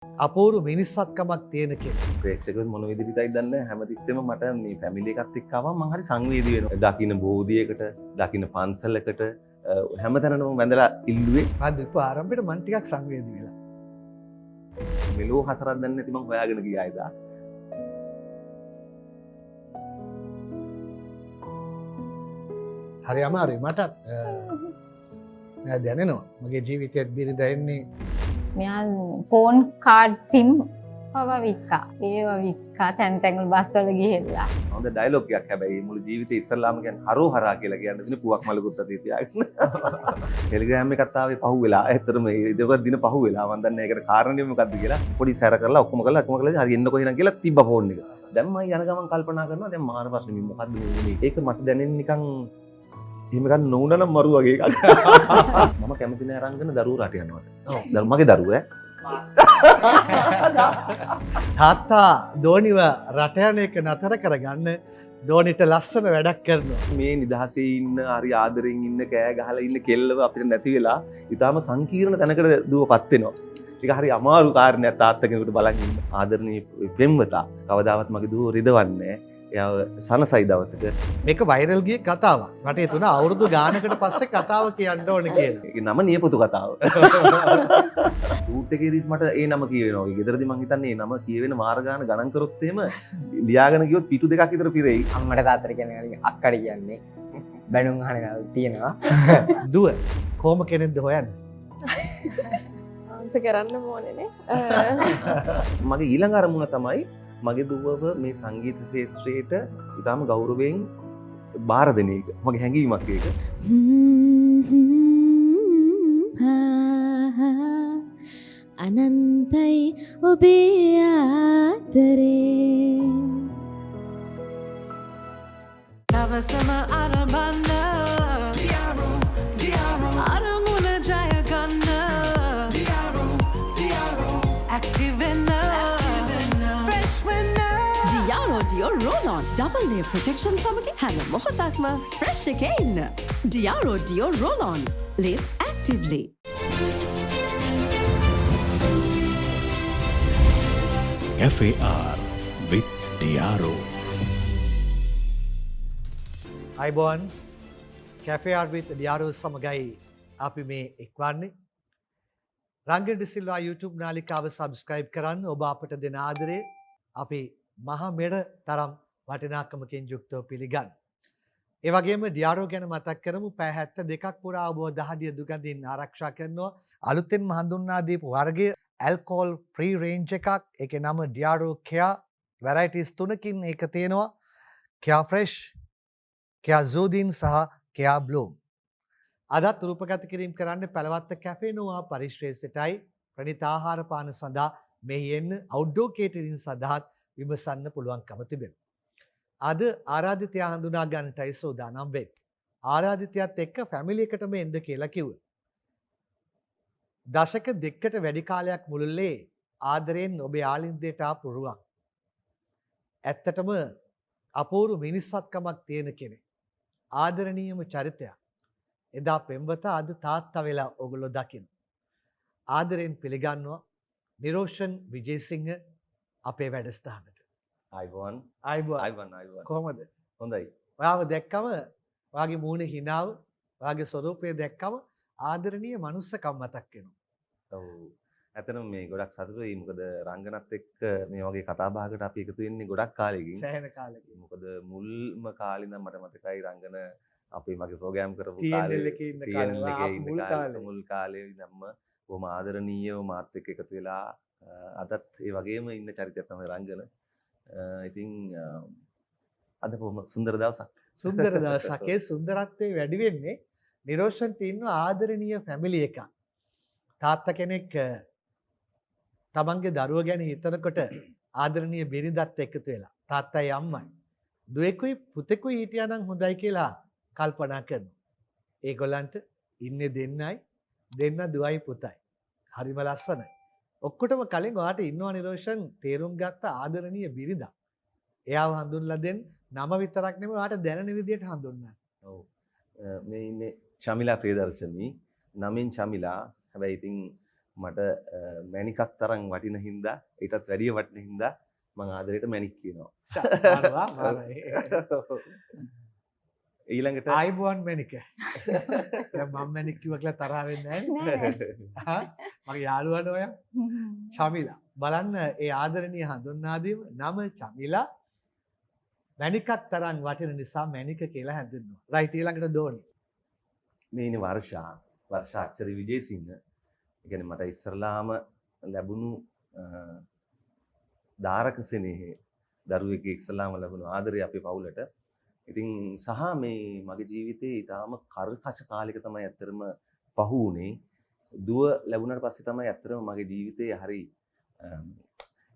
අපූරු මිනිස්සත්කමක් තියෙන කෙනෙක්. ප්‍රේක්ෂකයන් මොන විදිහටයි දන්නේ හැමතිස්සෙම මට මේ ෆැමිලි එකත් එක්ක ආවම මම හරි සංවේදී වෙනවා. දකින්න බෝධියකට, දකින්න පන්සලකට හැමතැනම වැඳලා ඉල්ලුවේ. මම දීපු ආරම්භයට මම ටිකක් සංවේදී වෙලා. මෙලෝ හසරක් දන්නේ නැති මම හොයාගෙන ගියා එදා. හරි අමාරුයි මටත් දැනෙනවා. මගේ ජීවිතයත් බිරිඳ එන්නේ මෙයා ෆෝන් කාඩ් සිම් පවා වික්කා. ඒවා වික්කා තැන් තැන්වල බස්වල ගිහිල්ලා. හොඳ ඩයලොග් එකක් හැබැයි මුළු ජීවිතේ ඉස්සල්ලාම කියන්නේ හරෝ හරා කියලා කියන්නේ දින පුවක් මලකුත් අතේ තියාගෙන. ටෙලිග්‍රෑම් එකත් ආවේ පහුවෙලා. ඇත්තටම ඒක දින පහුවෙලා. මම දන්නේ ඒකට කාරණේ මොකද්ද කියලා. පොඩි සැර කරලා ඔක්කොම කරලා හරි එන්නකො එහෙනම් කියලා තිබ්බ ෆෝන් එක. දැන් මම යන ගමන් කල්පනා කරනවා දැන් මාර ප්‍රශ්නේ මේ මොකද්ද මේ. ඒක මට දැනෙන්නේ නිකන් එහෙම ගන්න නොවුනනම් මරු වගේ එකක්. මම කැමති නෑ අරන්ගෙන දරුවෝ රට යනවට. ඔව්. මගේ දරුවෝ තාත්තා දෝනිව රට යන එක නතර කරගන්න දෝනිට ලස්සන වැඩක් කරනවා. මේ නිදහසේ ඉන්න හරි ආදරෙන් ඉන්න කෑ ගහලා ඉන්න කෙල්ලව අපිට නැති වෙලා ඊටාම සංකීර්ණ තැනකට දුවපත් වෙනවා. ඒක හරි අමාරු කාරණයක් තාත්තා කෙනෙකුට බලන් ඉන්න. ආදරණීය පෙම්වතා කවදාවත් මගේ දුව රිදවන්නේ එයාව සනසයි දවසක. මේක වෛරල් ගිය කතාවක්. රටේ තුන අවුරුදු ගානකට පස්සේ කතාව කියන්න ඕන කියලා. ඒක නම නියපොතු කතාව. ෂූට් එකේදීත් මට ඒ නම කියවෙනවා. ඒ ගෙදරදී මං හිතන්නේ ඒ නම කියවෙන මාර ගාන ගණන් කරොත් එහෙම ලියාගෙන ගියොත් පිටු දෙකක් විතර පිරෙයි. අම්මට තාත්තට කියන්නේ අක්කට කියන්නේ බැනුම් අහන තියෙනවා. දුව කොහොම කෙනෙක්ද හොයන්නේ? ආන්ස කරන්න ඕනේනේ. මගේ ඊළඟ අරමුණ තමයි මගේ දුවව මේ සංගීත ශේෂ්ත්‍රයට ඉතාම ගෞරවයෙන් බාර දෙන එක. මගේ හැඟීමක් ඒක. අනන්තයි ඔබේ ආදරේ දවසම අරබන්න අරමුණ ජයගන්න ඇක්ටිව් වෙන්න Dior Roll-On Double Layer Protection සමග හැම මොහොතක්ම fresh එකේ ඉන්න. Dior Roll-On Live actively. Cafe R with Diaro. අයිබෝන් කැෆේ ආර් විත් ඩියාරෝ සමගයි අපි මේ එක්වන්නේ. රංගන ඩිසිල්වා YouTube නාලිකාව සබස්ක්‍රයිබ් කරන්න. ඔබ අපට දෙන ආදරේ අපි මහා මෙඩ තරම් වටිනාකමකින් යුක්තව පිළිගන්න. ඒ වගේම ඩියාරෝ ගැන මතක් කරමු. පැය 72ක් පුරා ඔබ දහඩිය දුගඳින් ආරක්ෂා කරනවා. අලුතෙන්ම හඳුන්වා දීපු වර්ගය ඇල්කොහොල් ෆ්‍රී රේන්ජ් එකක්. ඒකේ නම ඩියාරෝ කෙයා. වැරයිටිස් 3කින් ඒක තියෙනවා. කෙයා ෆ්‍රෙෂ්, කෙයා සූදින් සහ කෙයා බ්ලූම්. අදත් රූපගත කිරීම කරන්න පැලවත්ත කැෆේ නෝවා පරිශ්‍රේෂයටයි ප්‍රණීත ආහාර පාන සඳහා මෙහි එන්න අවුට්ඩෝර් කේටරින් සඳහාත් විමසන්න පුළුවන්කම තිබෙනවා. අද ආරාධිතයා හඳුනා ගන්නටයි සූදානම් වෙන්නේ. ආරාධිතයාත් එක්ක ෆැමිලි එකටම එන්න කියලා කිව්වා. දශක දෙකකට වැඩි කාලයක් මුළුල්ලේ ආදරයෙන් ඔබේ ආලින්දයට ආපු රුවක්. ඇත්තටම අපූරු මිනිස්සත්කමක් තියෙන කෙනෙක්. ආදරණීයම චරිතයක්. එදා පෙම්වතා අද තාත්තා වෙලා ඔගොල්ලෝ දකින්න. ආදරයෙන් පිළිගන්නවා නිරෝෂන් විජේසිංහ අපේ වැඩස්ථානට. අයිබෝන් අයිබෝන් කොහොමද? හොඳයි. ඔයාව දැක්කම ඔයාගේ මූණේ හිනාව, ඔයාගේ ස්වරූපය දැක්කම ආදරණීය මනුස්සකම් මතක් වෙනවා. ඔව්. ඇත්තටම මේ ගොඩක් සතුටුයි. මොකද රංගනත් එක්ක මේ වගේ කතා බහකට අපි එකතු වෙන්නේ ගොඩක් කාලෙකින්. සෑහෙන කාලෙකින්. මොකද මුල්ම කාලේ ඉඳන් මට මතකයි රංගන අපි මගේ ප්‍රෝග්‍රෑම් කරපු TNL කාලේ එකේ ඉන්න කාලේ මුල් කාලේ ඉඳන්ම බොහොම ආදරණීයව මාත් එක්ක එකතු වෙලා අදත් ඒ වගේම ඉන්න චරිතයක් තමයි රංගන. ඉතින් අද බොහොම සුන්දර දවසක්. සුන්දර දවසක්. ඒ සුන්දරත්වයේ වැඩි වෙන්නේ නිරෝෂන්ට ඉන්න ආදරණීය ෆැමිලි එකක්. තාත්තා කෙනෙක් තමන්ගේ දරුවා ගැන හිතනකොට ආදරණීය බිරිඳත් එකතු වෙලා තාත්තයි අම්මයි දුවෙකුයි පුතෙකුයි හිටියානම් හොඳයි කියලා කල්පනා කරනවා. ඒගොල්ලන්ට ඉන්නේ දෙන්නයි, දෙන්න දුවයි පුතයි. හරිම ලස්සනයි. ඔක්කොටම කලින් ඔයාට ඉන්නවා නිරෝෂන් තේරුම් ගත්ත ආදරණීය බිරිඳක්. එයාව හඳුන්ලා දෙන්න නම විතරක් නෙමෙයි ඔයාට දැනෙන විදිහට හඳුන්වන්න. ඔව්. මේ ඉන්නේ චමිලා ප්‍රියදර්ශනී. නමින් චමිලා. හැබැයි ඉතින් මට මැණිකක් තරම් වටින හින්දා ඊටත් වැඩිය වටින හින්දා මම ආදරයට මැණික් කියනවා. ඊළඟට ආයිබෝන් මැනික. දැන් මම මැනික් කිව්වා කියලා තරහ වෙන්නේ නැහැ. මගේ යාළුවාට ඔය චමිලා. බලන්න ඒ ආදරණීය හඳුන්වා දීම නම චමිලා මැනිකක් තරම් වටින නිසා මැනික කියලා හැඳින්වුවා. රයිට් ඊළඟට දෝනි. මේ ඉන්නේ වර්ෂා අක්ෂරි විජේසිංහ. ඒ කියන්නේ මට ඉස්සරලාම ලැබුණු දාරක සෙනෙහේ දරුවෙක් ඉස්සරලාම ලැබුණු ආදරය අපේ පවුලට. ඉතින් සහ මේ මගේ ජීවිතේ ඊටාම කරකස කාලයක තමයි ඇත්තටම පහු වුණේ. දුව ලැබුණාට පස්සේ තමයි ඇත්තටම මගේ ජීවිතේ හරි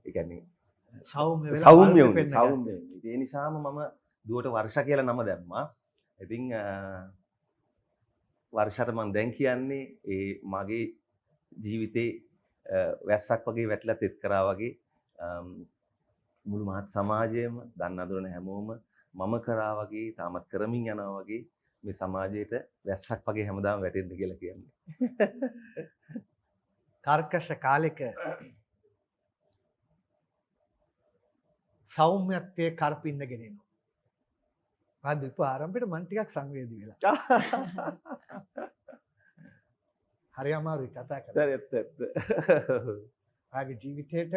ඒ කියන්නේ සෞම්‍ය සෞම්‍ය. ඒ නිසාම මම දුවට වර්ෂා කියලා නම දැම්මා. ඉතින් වර්ෂාට මම දැන් කියන්නේ ඒ මගේ ජීවිතේ වැස්සක් වගේ වැටලා තෙත් කරා වගේ මුළු මහත් සමාජයේම දන්න අඳුරන හැමෝම මම කරා වගේ තාමත් කරමින් යනවා වගේ මේ සමාජයට වැස්සක් වගේ හැමදාම වැටෙන්න කියලා කියන්නේ. කර්කශ කාලෙක සෞම්‍යත්වයේ කරපින්නගෙන එනවා. මම දීප ආරම්භයට මම ටිකක් සංවේදී වෙලා. හරි අමාරුයි කතා කරන්න. ඇත්ත. ආගේ ජීවිතේට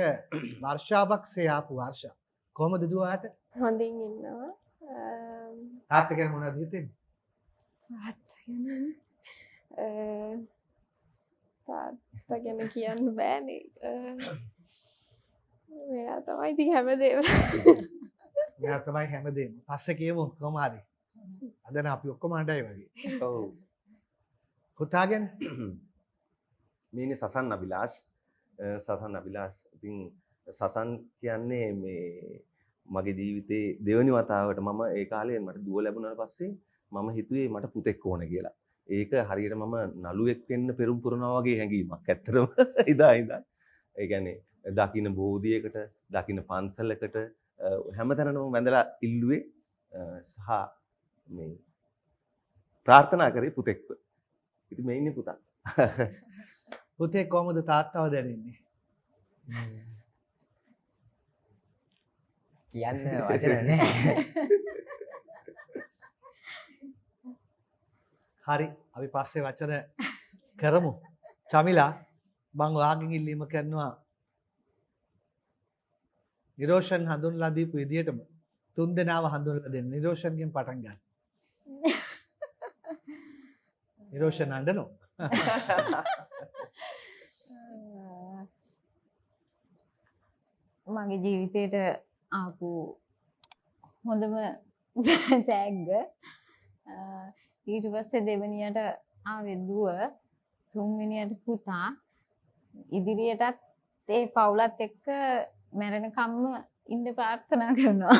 වර්ෂාවක්සේ ආපු වර්ෂා. කොහමද දුවාට? හොඳින් ඉන්නවා. තාත්තා ගැන මොනවද හිතෙන්නේ? තාත්තා ගැන කියන්න බෑනේ. මෙයා තමයි ඉතින් හැමදේම. මෙයා තමයි හැමදේම. පස්සේ කියමු කොහොම හරි. අද නම් අපි ඔක්කොම අඬයි වගේ. ඔව්. පුතා ගැන මේ ඉන්නේ සසන් අබිලාස්. සසන් අබිලාස්. ඉතින් සසන් කියන්නේ මේ මගේ ජීවිතේ දෙවෙනි වතාවට මම ඒ කාලේ මට දුව ලැබුණාට පස්සේ මම හිතුවේ මට පුතෙක් ඕන කියලා. ඒක හරියට මම නළුවෙක් වෙන්න පෙරම් පුරනවා වගේ හැඟීමක්. ඇත්තටම ඉදා. ඒ කියන්නේ දකින්න බෝධියකට, දකින්න පන්සලකට හැමතැනම වැඳලා ඉල්ලුවේ සහ මේ ප්‍රාර්ථනා කරේ පුතෙක්ව. ඉතින් මේ ඉන්නේ පුතා. පුතේ කොහමද තාත්තව දැනෙන්නේ? කියන්න වචන නැහැ. හරි අපි පස්සේ වචන කරමු. චමිලා මම ඔයාගෙන් ඉල්ලීම කරනවා නිරෝෂන් හඳුන්ලා දීපු විදියටම තුන් දෙනාව හඳුන්ලා දෙන්න. නිරෝෂන්ගෙන් පටන් ගන්න. නිරෝෂන් අඬනෝ. මගේ ජීවිතේට ආපු හොඳම තෑග්ග ඊට පස්සේ දෙවෙනියට ආවේ දුව, තුන්වෙනියට පුතා, ඉදිරියටත් ඒ පවුලත් එක්ක මැරෙනකම්ම ඉන්න ප්‍රාර්ථනා කරනවා.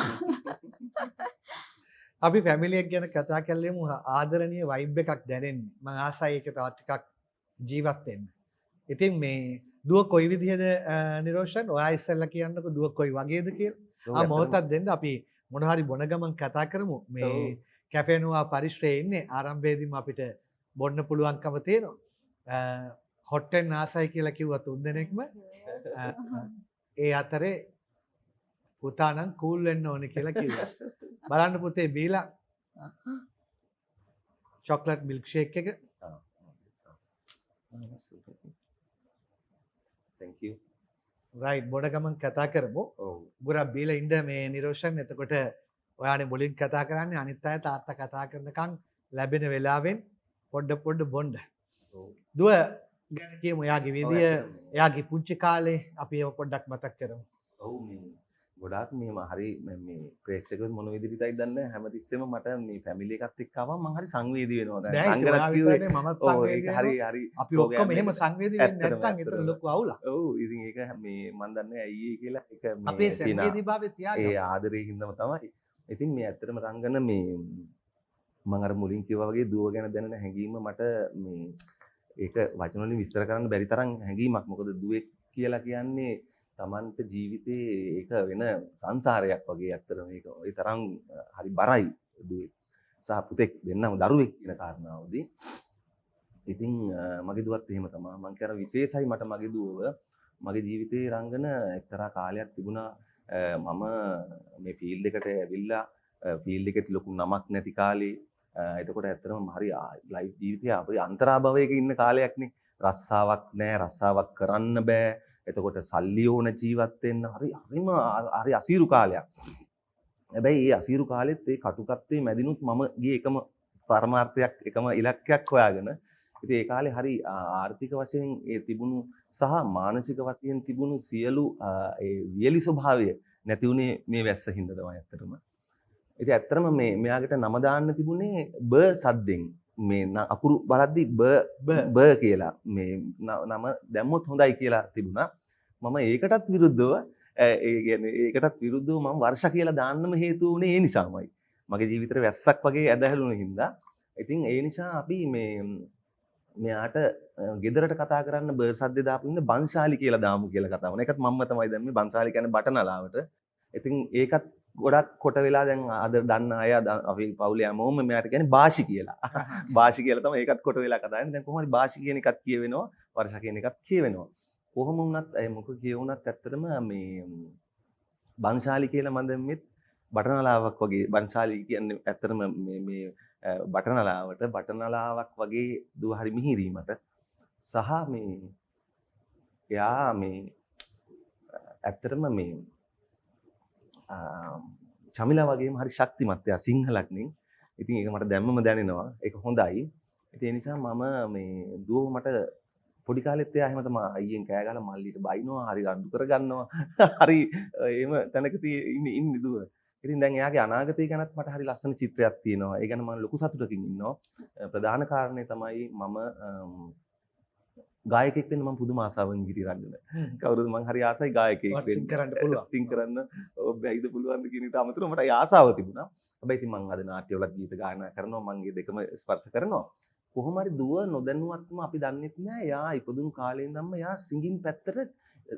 අපි ෆැමිලි එක ගැන කතා කළේමු ආදරණීය වයිබ් එකක් දැනෙන්නේ. මම ආසයි ඒක තවත් ටිකක් ජීවත් වෙන්න. ඉතින් මේ දුව කොයි විදිහද නිරෝෂන්? ඔයා ඉස්සෙල්ලා කියන්නකෝ දුව කොයි වගේද කියලා. මොහොතක් දෙන්න අපි මොන හරි බොන ගමන් කතා කරමු. මේ කැෆේ නෝවා පරිශ්‍රයේ ඉන්නේ ආරම්භයේදීම අපිට බොන්න පුළුවන්කම තියෙනවා. හොට්ටෙන් ආසයි කියලා කිව්වා තුන් දෙනෙක්ම. ඒ අතරේ පුතා නම් කූල් වෙන්න ඕනේ කියලා කිව්වා. බලන්න පුතේ බීලා චොක්ලට් මිල්ක් ෂේක් එක. thank you. රයිට් බොඩ ගමන් කතා කරමු. ඔව්. ගොඩක් බීලා ඉන්න මේ නිරෝෂන්. එතකොට ඔයානේ මුලින් කතා කරන්නේ අනිත් අය තාත්තා කතා කරනකන් ලැබෙන වෙලාවෙන් පොඩ බොන්න. ඔව්. දුව ගැන කියමු. එයාගේ විදිය, එයාගේ පුංචි කාලේ අපි ඒක පොඩ්ඩක් මතක් කරමු. ඔව් මේ ගොඩාක් මේ හරි මේ ප්‍රේක්ෂකයන් මොන විදිහටයි දන්නේ හැමතිස්සෙම මට මේ ෆැමිලි එකත් එක්ක ආවම මම හරි සංවේදී වෙනවා දැන් රංගනත් කිව්වේ මමත් ඔව් සංවේදී ඒක හරි අපි ඔක්කොම එහෙම සංවේදී වෙන්නේ නැත්නම් ඒතර ලොකු අවුලක්. ඔව් ඉතින් ඒක මේ මම දන්නේ ඇයි කියලා ඒක මේ අපේ සංවේදීභාවය තියාගන්න. ඒ ආදරේ හින්දාම තමයි. ඉතින් මේ ඇත්තටම රංගන මේ මම අර මුලින් කිව්වා වගේ දුව ගැන දැනෙන හැඟීම මට මේ ඒක වචන වලින් විස්තර කරන්න බැරි තරම් හැඟීමක්. මොකද දුවෙක් කියලා කියන්නේ තමන්ට ජීවිතේ ඒක වෙන සංසාරයක් වගේ. ඇත්තටම මේක ওই තරම් හරි බරයි දුවේ සහ පුතෙක් දෙන්නම දරුවෙක් කියන කාරණාවදී. ඉතින් මගේ දුවත් එහෙම තමයි. මං කියන විශේෂයි මට මගේ දුවව. මගේ ජීවිතේ රංගන එක්තරා කාලයක් තිබුණා. මම මේ ෆීල්ඩ් එකට ඇවිල්ලා ෆීල්ඩ් එකේ ලොකු නමක් නැති කාලේ. එතකොට ඇත්තටම හරි ලයිෆ් ජීවිතය අපේ අන්තරාභවයක ඉන්න කාලයක්නේ. රස්සාවක් නැහැ, රස්සාවක් කරන්න බෑ. එතකොට සල්ලි ඕන ජීවත් වෙන්න හරි අසීරු කාලයක්. හැබැයි ඒ අසීරු කාලෙත් ඒ කටුකත්තේ මැදිනුත් මම ගියේ එකම පරමාර්ථයක්, එකම ඉලක්කයක් හොයාගෙන. ඉතින් ඒ කාලේ හරි ආර්ථික වශයෙන් ඒ තිබුණු සහ මානසික වශයෙන් තිබුණු සියලු ඒ වියලි ස්වභාවය නැති වුණේ මේ වැස්ස හින්දා තමයි ඇත්තටම. ඉතින් ඇත්තටම මෙයාකට නම දාන්න තිබුණේ බ සද්දෙන්. මේ අකුරු බලද්දි බ කියලා මේ නම දැම්මොත් හොඳයි කියලා තිබුණා. මම ඒකටත් විරුද්ධව ඒකටත් විරුද්ධව මම වර්ෂ කියලා දාන්නම හේතු වුණේ ඒ නිසාමයි. මගේ ජීවිතේ වැස්සක් වගේ ඇදහැළුණු හින්දා. ඉතින් ඒ නිසා අපි මෙයාට ගෙදරට කතා කරන්න බර් සද්දේ දාපු ඉඳ බන්සාලි කියලා දාමු කියලා කතා වුණා. ඒකත් මම්ම තමයි දැම්මේ. බන්සාලි කියන්නේ බටනලාවට. ඉතින් ඒකත් ගොඩක් කොට වෙලා දැන් අද දන්න අය අපි පවුලේ හැමෝම මෙයාට කියන්නේ බාෂි කියලා. බාෂි කියලා තමයි ඒකත් කොට වෙලා කතා කරන්නේ. දැන් කොහොම හරි බාෂි කියන එකත් කියවෙනවා, වර්ෂ කියන එකත් කියවෙනවා. කොහොම වුණත් මොකක් කියවුණත් ඇත්තටම මේ බන්සාලි කියලා මම දැම්මෙත් බටනලාවක් වගේ. බන්සාලි කියන්නේ ඇත්තටම මේ බටනලාවක් වගේ දුව හරි මිහිරීමට සහ මේ එයා මේ ඇත්තටම මේ චමිලා වගේම හරි ශක්තිමත්. එයා සිංහලක් නේ. ඉතින් ඒක මට දැම්මම දැනෙනවා. ඒක හොඳයි. ඉතින් ඒ නිසා මම මේ දුව මට පොඩි කාලෙත් එයා එහෙම තමයි අයියෙන් කෑ ගහලා මල්ලිට බයිනවා, හරි අඬු කරගන්නවා. හරි එහෙම තැනක ඉන්නේ දුව. ඉතින් දැන් එයාගේ අනාගතය ගැනත් මට හරි ලස්සන චිත්‍රයක් තියෙනවා. ඒ ගැන මම ලොකු සතුටකින් ඉන්නවා. ප්‍රධාන කාරණේ තමයි මම ගායකයෙක් වෙන්න මම පුදුම ආසාවෙන් ගිරි රංගන. කවුරුද මං හරි ආසයි ගායකයෙක් වෙන්න. සිං කරන්න පුළුවන්. සිං කරන්න බැයිද පුළුවන්ද කියන එක අමතරව මට ඒ ආසාව තිබුණා. හැබැයි ඉතින් මං අද නාට්‍යවලත් ගීත ගායනා කරනවා. මං මේ දෙකම ස්පර්ශ කරනවා. කොහොම හරි දුව නොදැනුවත්වම අපි දන්නෙත් නෑ. යා ඉපදුණු කාලේ ඉඳන්ම යා සිංගින් පැත්තට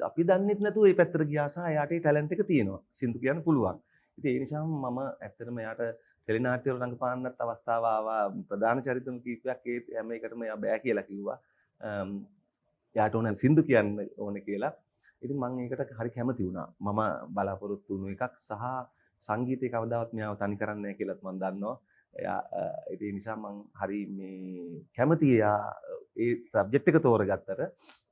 අපි දන්නෙත් නැතුව ඒ පැත්තට ගියා සහ එයාට ඒ ටැලන්ට් එක තියෙනවා. සින්දු කියන්න පුළුවන්. ඉතින් ඒ නිසාම මම ඇත්තටම එයාට ටෙලි නාට්‍යවල රඟපාන්නත් අවස්ථාව ආවා. ප්‍රධාන චරිතම කීපයක් ඒ හැම එකටම එයා බෑ කියලා කිව්වා. එයාට ඕන සින්දු කියන්න ඕනේ කියලා. ඉතින් මම ඒකට හරි කැමති වුණා. මම බලාපොරොත්තු වුණු එකක් සහ සංගීතය කවදාවත් මෙයාව තනි කරන්නේ නැහැ කියලාත් මම දන්නවා. එයා ඒ නිසා මම හරි මේ කැමතියි එයා ඒ සබ්ජෙක්ට් එක තෝරගත්තට.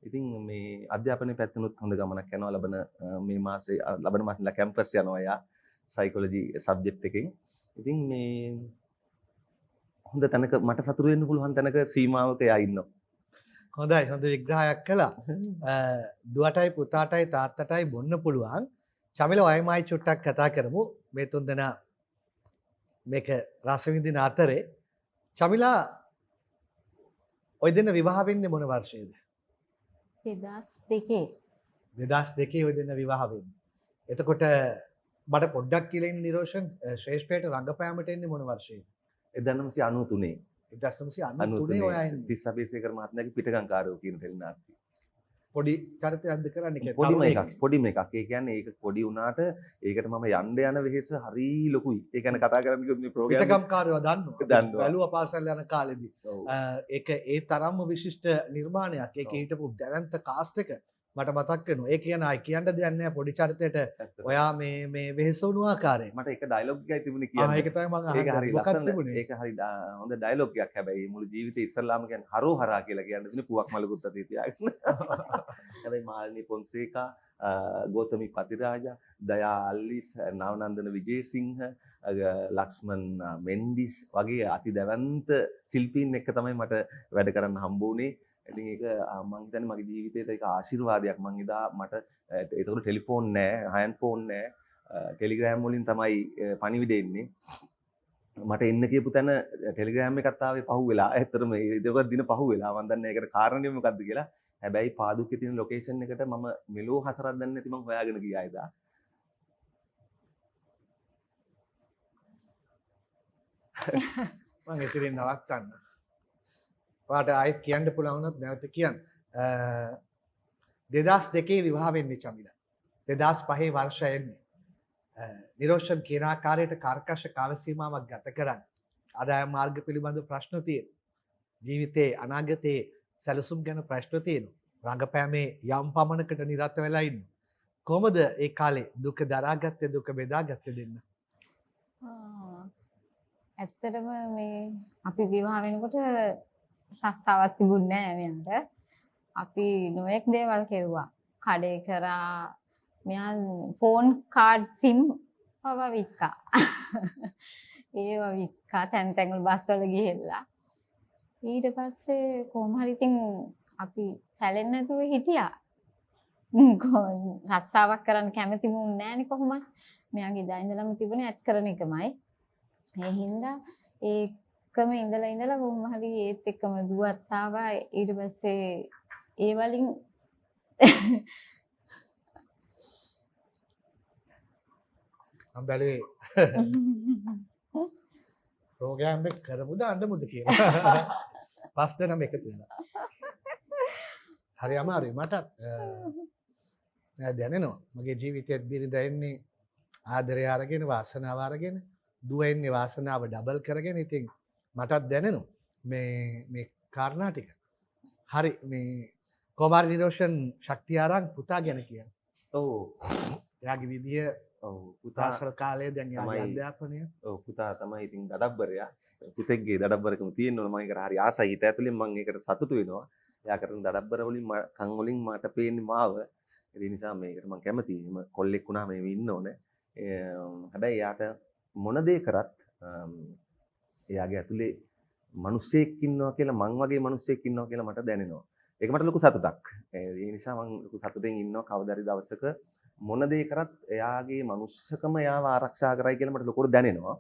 ඉතින් මේ අධ්‍යාපනයේ පැත්තනොත් හොඳ ගමනක් යනවා. ලබන මාසේ ඉඳලා කැම්පස් යනවා එයා සයිකොලොජි සබ්ජෙක්ට් එකෙන්. ඉතින් මේ හොඳ තැනක මට සතුටු වෙන්න පුළුවන් තැනක සීමාවක එයා ඉන්නවා. හොඳයි, හොඳ විග්‍රහයක් කළා. දුවටයි පුතාටයි තාත්තටයි බොන්න පුළුවන්. චමිල වයමයි චුට්ටක් කතා කරමු. මේ තුන් දෙනා මේක රස විඳින අතරේ චමිලා ඔය දෙන්න විවාහ වෙන්නේ මොන වර්ෂයේද? 2002. 2002 ඔය දෙන්න විවාහ වෙන්නේ. එතකොට මට පොඩ්ඩක් කියලා ඉන්න නිරෝෂන් ශ්‍රේෂ්ඨයට රංගපෑමට එන්නේ මොන වර්ෂයේද? 1993. 1993 ඔයා එන්නේ. තිස්ස අබේසේකර මහත්මයාගේ පිටගංකාරයෝ කියන ටෙලි නාට්‍යය. පොඩි චරිතයක්ද කරන්නේ කියලා. පොඩි මේකක්. ඒ කියන්නේ ඒක පොඩි වුණාට ඒකට මම යන්න යන වෙහෙස හරි ලොකුයි. ඒ කියන්නේ කතා කරන්න ගියොත් මේ ප්‍රෝග්‍රෑම් පිටගම්කාරයෝ දන්නවා. දන්නවා. බැලුවා පාසල් යන කාලෙදී. ඒක ඒ තරම්ම විශිෂ්ට නිර්මාණයක්. ඒක හිටපු දැවැන්ත කාස්ට් එක මට මතක් වෙනවා. ඒ කියන අය කියන්න දෙයක් නැහැ පොඩි චරිතයට ඔයා මේ වෙහෙස වුණු ආකාරය. මට එක ඩයලොග් එකයි තිබුණේ කියන්න. ඒක තමයි මම ඒක හරි මොකක්ද ලස්සන. තිබුණේ? ඒක හරි හොඳ ඩයලොග් එකක්. හැබැයි මුළු ජීවිතේ ඉස්සල්ලාම කියන්නේ හරෝහරා කියලා කියන්නේ තියෙන පුවක් මලකුත් අතේ තියාගෙන. හැබැයි මාලිනී පොන්සේකා, ගෞතමි පතිරාජා, දයා අල්ලිස්, නවනන්දන විජේසිංහ, ලක්ෂ්මන් මෙන්ඩිස් වගේ අති දැවැන්ත ශිල්පීන් එක්ක තමයි මට වැඩ කරන්න හම්බ වුණේ. ඉතින් ඒක මම හිතන්නේ මගේ ජීවිතේට ඒක ආශිර්වාදයක්. මං එදා මට ඒතකොට ටෙලිෆෝන් නැහැ, හෑන්ඩ් ෆෝන් නැහැ. ටෙලිග්‍රෑම් වලින් තමයි පණිවිඩ එන්නේ. මට එන්න කියපු තැන ටෙලිග්‍රෑම් එකක් ආවේ පහුවෙලා. ඇත්තටම ඒක දින පහුවෙලා. මම දන්නේ ඒකට කාරණේ මොකද්ද කියලා. හැබැයි පාදුක්කේ තියෙන ලොකේෂන් එකට මම මෙලෝ හසරක් දන්නේ නැති මං හොයාගෙන ගියා එදා. මම ඉතින් නවත්තන්න. ඔයාට ආයෙත් කියන්න පුළුවන් වුණොත් නැවත කියන්න. 2002 විවාහ වෙන්නේ චමිලා. 2005 වර්ෂය එන්නේ. නිරෝෂන් කියන ආකාරයට කර්කශ කාල සීමාවක් ගත කරන්නේ. ආදායම් මාර්ග පිළිබඳ ප්‍රශ්න තියෙනවා. ජීවිතේ අනාගතයේ සැලසුම් ගැන ප්‍රශ්න තියෙනවා. රංගපෑමේ යම් පමණකට නිරත වෙලා ඉන්න. කොහොමද ඒ කාලේ දුක දරාගත්තේ දුක බෙදාගත්තේ දෙන්න? ඇත්තටම මේ අපි විවාහ වෙනකොට රස්සාවක් තිබුණේ නැහැ මෙයාට. අපි නොයෙක් දේවල් කෙරුවා. කඩේ කරා, මෙයා ෆෝන් කාඩ් සිම් පවා වික්කා. ඒවා වික්කා තැන් තැන් වල බස් වල ගිහිල්ලා. ඊට පස්සේ කොහොම හරි ඉතින් අපි සැලෙන්නේ නැතුව හිටියා. රස්සාවක් කරන්න කැමති වුණේ නැහනේ කොහොමද. මෙයාගේ ඉදා ඉඳලම තිබුණේ ඇඩ් කරන එකමයි. ඒ හින්දා ඒකම ඉඳලා කොහොම හරි ඒත් එක්කම දුවත් ආවා. ඊට පස්සේ ඒ වලින් මම බැලුවේ ප්‍රෝග්‍රෑම් එක කරමුද අඬමුද කියලා. පස් දෙනාම එකතු වෙලා. හරි අමාරුයි මටත්. දැනෙනවා මගේ ජීවිතයේත් බිරිඳ එන්නේ ආදරය අරගෙන වාසනාව අරගෙන දුව එන්නේ වාසනාව ඩබල් කරගෙන. ඉතින් මටත් දැනෙනවා මේ කාරණා ටික. හරි මේ කොමාර නිරෝෂන් ශක්තිය අරන් පුතා ගැන කියන්නේ. ඔව්. එයාගේ විදිය ඔව් පුතා පාසල් කාලේ දැන් යාගේ තමයි. අධ්‍යාපනය. ඔව් පුතා තමයි ඉතින් දඩබ්බරයා. පුතෙක්ගේ දඩබ්බරකම තියෙන්න ඕන. මම ඒකට හරි ආසයි. හිත ඇතුලෙන් මම ඒකට සතුටු වෙනවා. එයා කරන දඩබ්බර වලින් කන් වලින් මට පේන්නේ මාව. ඒ නිසා මේකට මම කැමතියි. මම කොල්ලෙක් වුණාම මේ ඉන්න ඕනේ. හැබැයි එයාට මොන දේ කරත් එයාගේ ඇතුලේ මිනිස්සෙක් ඉන්නවා කියලා මං වගේ මිනිස්සෙක් ඉන්නවා කියලා මට දැනෙනවා. ඒක මට ලොකු සතුටක්. ඒ නිසා මං ලොකු සතුටෙන් ඉන්නවා කවදාරි දවසක මොන දේ කරත් එයාගේ මනුස්සකම එයාව ආරක්ෂා කරයි කියලා මට ලොකුට දැනෙනවා.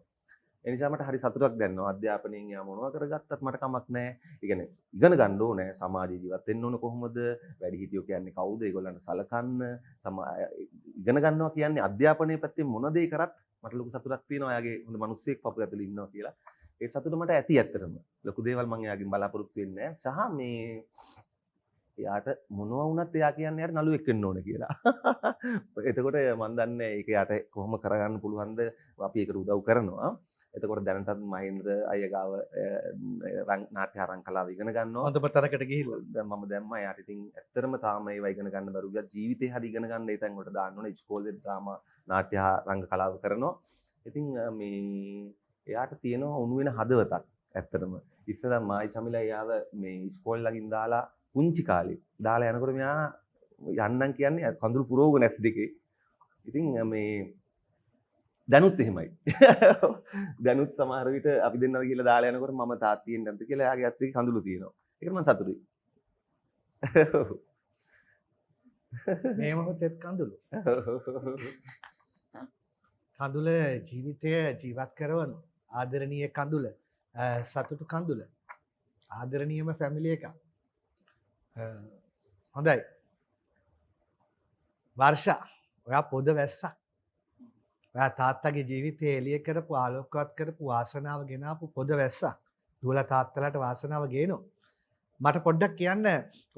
ඒ නිසා මට හරි සතුටක් දැනෙනවා. අධ්‍යාපනයෙන් එයා මොනවා කරගත්තත් මට කමක් නැහැ. ඒ කියන්නේ ඉගෙන ගන්න ඕනේ. සමාජයේ ජීවත් වෙන්න ඕන කොහොමද? වැඩිහිටියෝ කියන්නේ කවුද? ඒගොල්ලන්ට සලකන්න. ඉගෙන ගන්නවා කියන්නේ අධ්‍යාපනයේ පැත්තේ මොන දේ කරත් මට ලොකු සතුටක් තියෙනවා. එයාගේ හොඳ මිනිස්සෙක් පපුව ඇතුලේ ඉන්නවා කියලා. ඒ සතුට මට ඇති ඇත්තටම. ලොකු දේවල් මම එයාගෙන් බලාපොරොත්තු වෙන්නේ නැහැ. සහ මේ එයාට මොනවා වුණත් එයා කියන්නේ එයාට නළුවෙක් වෙන්න ඕන කියලා. එතකොට මම දන්නේ ඒක එයාට කොහොම කරගන්න පුළුවන්ද අපි ඒකට උදව් කරනවා. එතකොට දැනටත් මහේන්ද්‍ර අයියගාව නාට්‍ය ආරං කලාව ඉගෙන ගන්නවා. හොඳපතරකට ගිහිල්ලා දැන් මම දැම්මා එයාට ඉතින් ඇත්තටම තාම ඒවා ඉගෙන ගන්න බැරුව ගියා. ජීවිතේ හරි ඉගෙන ගන්න ඒ තැන් වලට දාන්න ඕනේ. ඉස්කෝලේ ඩ්‍රාමා නාට්‍ය රංග කලාව කරනවා. ඉතින් මේ එයාට තියෙනවා උණු වෙන හදවතක් ඇත්තටම. ඉස්සර මායි චමිලා එයාව මේ ඉස්කෝලේ ළඟින් දාලා පුංචි කාලේ දාලා යනකොට මෙයා යන්නම් කියන්නේ කඳුළු පුරෝග නැස් දෙකේ. ඉතින් මේ දැනුත් එහෙමයි. දැනුත් සමහර විට අපි දෙන්නද කියලා දාලා යනකොට මම තාත්තියෙන් නැද්ද කියලා එයාගේ අත්සේ කඳුළු තියෙනවා. ඒකට මම සතුටුයි. මේ මොහොතේ කඳුළු. කඳුල ජීවිතය ජීවත් කරවන ආදරණීය කඳුල, සතුටු කඳුල, ආදරණීයම ෆැමිලි එකක්. හොඳයි. වර්ෂා ඔයා පොද වැස්සා. ඔයා තාත්තගේ ජීවිතේ එළිය කරපු ආලෝකවත් කරපු වාසනාව ගෙනාපු පොද වැස්සා. දුවලා තාත්තලාට වාසනාව ගේනවා. මට පොඩ්ඩක් කියන්න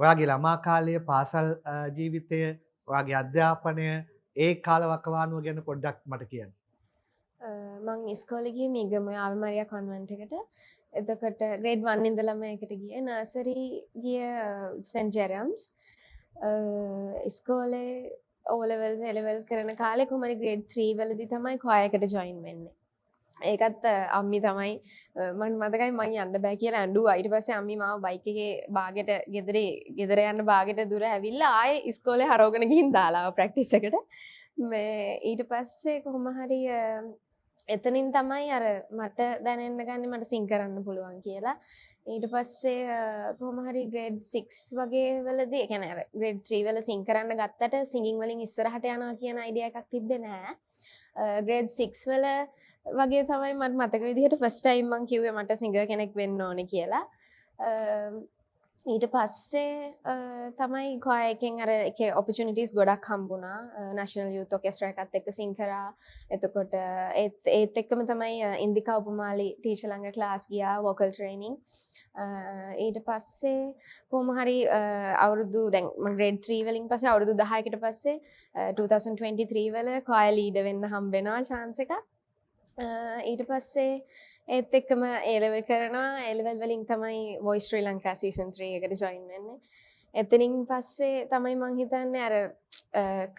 ඔයාගේ ළමා කාලයේ පාසල් ජීවිතය, ඔයාගේ අධ්‍යාපනය, ඒ කාල වකවානුව ගැන පොඩ්ඩක් මට කියන්න. මං ඉස්කෝලේ ගියේ මීගම ආවේ මරියා කොන්වෙන්ට් එකට. එතකොට ග්‍රේඩ් 1 ඉඳලම ඒකට ගියේ. නර්සරි ගිය සෙන්ට් ජෙරම්ස්. ඉස්කෝලේ O levels A levels කරන කාලේ කොහමද ග්‍රේඩ් 3 වලදී තමයි කොයර් එකට ජොයින් වෙන්නේ. ඒකත් අම්මි තමයි මම මතකයි මම යන්න බෑ කියලා ඇඬුවා. ඊට පස්සේ අම්මි මාව බයික් එකේ බාගෙට ගෙදර යන්න බාගෙට දුර ඇවිල්ලා ආයේ ඉස්කෝලේ හරවගෙන ගිහින් දාලා ප්‍රැක්ටිස් එකට. මේ ඊට පස්සේ කොහොම හරි එතනින් තමයි අර මට දැනෙන්න ගන්නේ මට සිං කරන්න පුළුවන් කියලා. ඊට පස්සේ කොහොම හරි ග්‍රේඩ් 6 වගේ වලදී, ඒ කියන්නේ අර ග්‍රේඩ් 3 වල සිං කරන්න ගත්තට සිංගින් වලින් ඉස්සරහට යනවා කියන අයිඩියා එකක් තිබ්බේ නෑ. ග්‍රේඩ් 6 වල වගේ තමයි මට මතක විදිහට ෆස්ට් ටයිම් මං කිව්වේ මට සිංගර් කෙනෙක් වෙන්න ඕනේ කියලා. ඊට පස්සේ තමයි කොයර් එකෙන් අර එකේ ඔපචුනිටිස් ගොඩක් හම්බුණා. නැෂනල් යූත් ඔකෙස්ට්‍රා එකත් එක්ක සිං කරා. එතකොට ඒත් එක්කම තමයි ඉන්දිකා උපමාලි ටීචර් ළඟ ක්ලාස් ගියා වෝකල් ට්‍රේනින්. ඊට පස්සේ කොහොම හරි අවුරුදු දැන් මම ග්‍රේඩ් 3 වලින් පස්සේ අවුරුදු 10කට පස්සේ 2023 වල කොයර් ලීඩර් වෙන්න හම්බ වෙනවා chance එකක්. ඊට පස්සේ ඒත් එක්කම A-level කරනවා A-level වලින් තමයි Voice Sri Lanka season 3 එකට join වෙන්නේ. එතනින් පස්සේ තමයි මං හිතන්නේ අර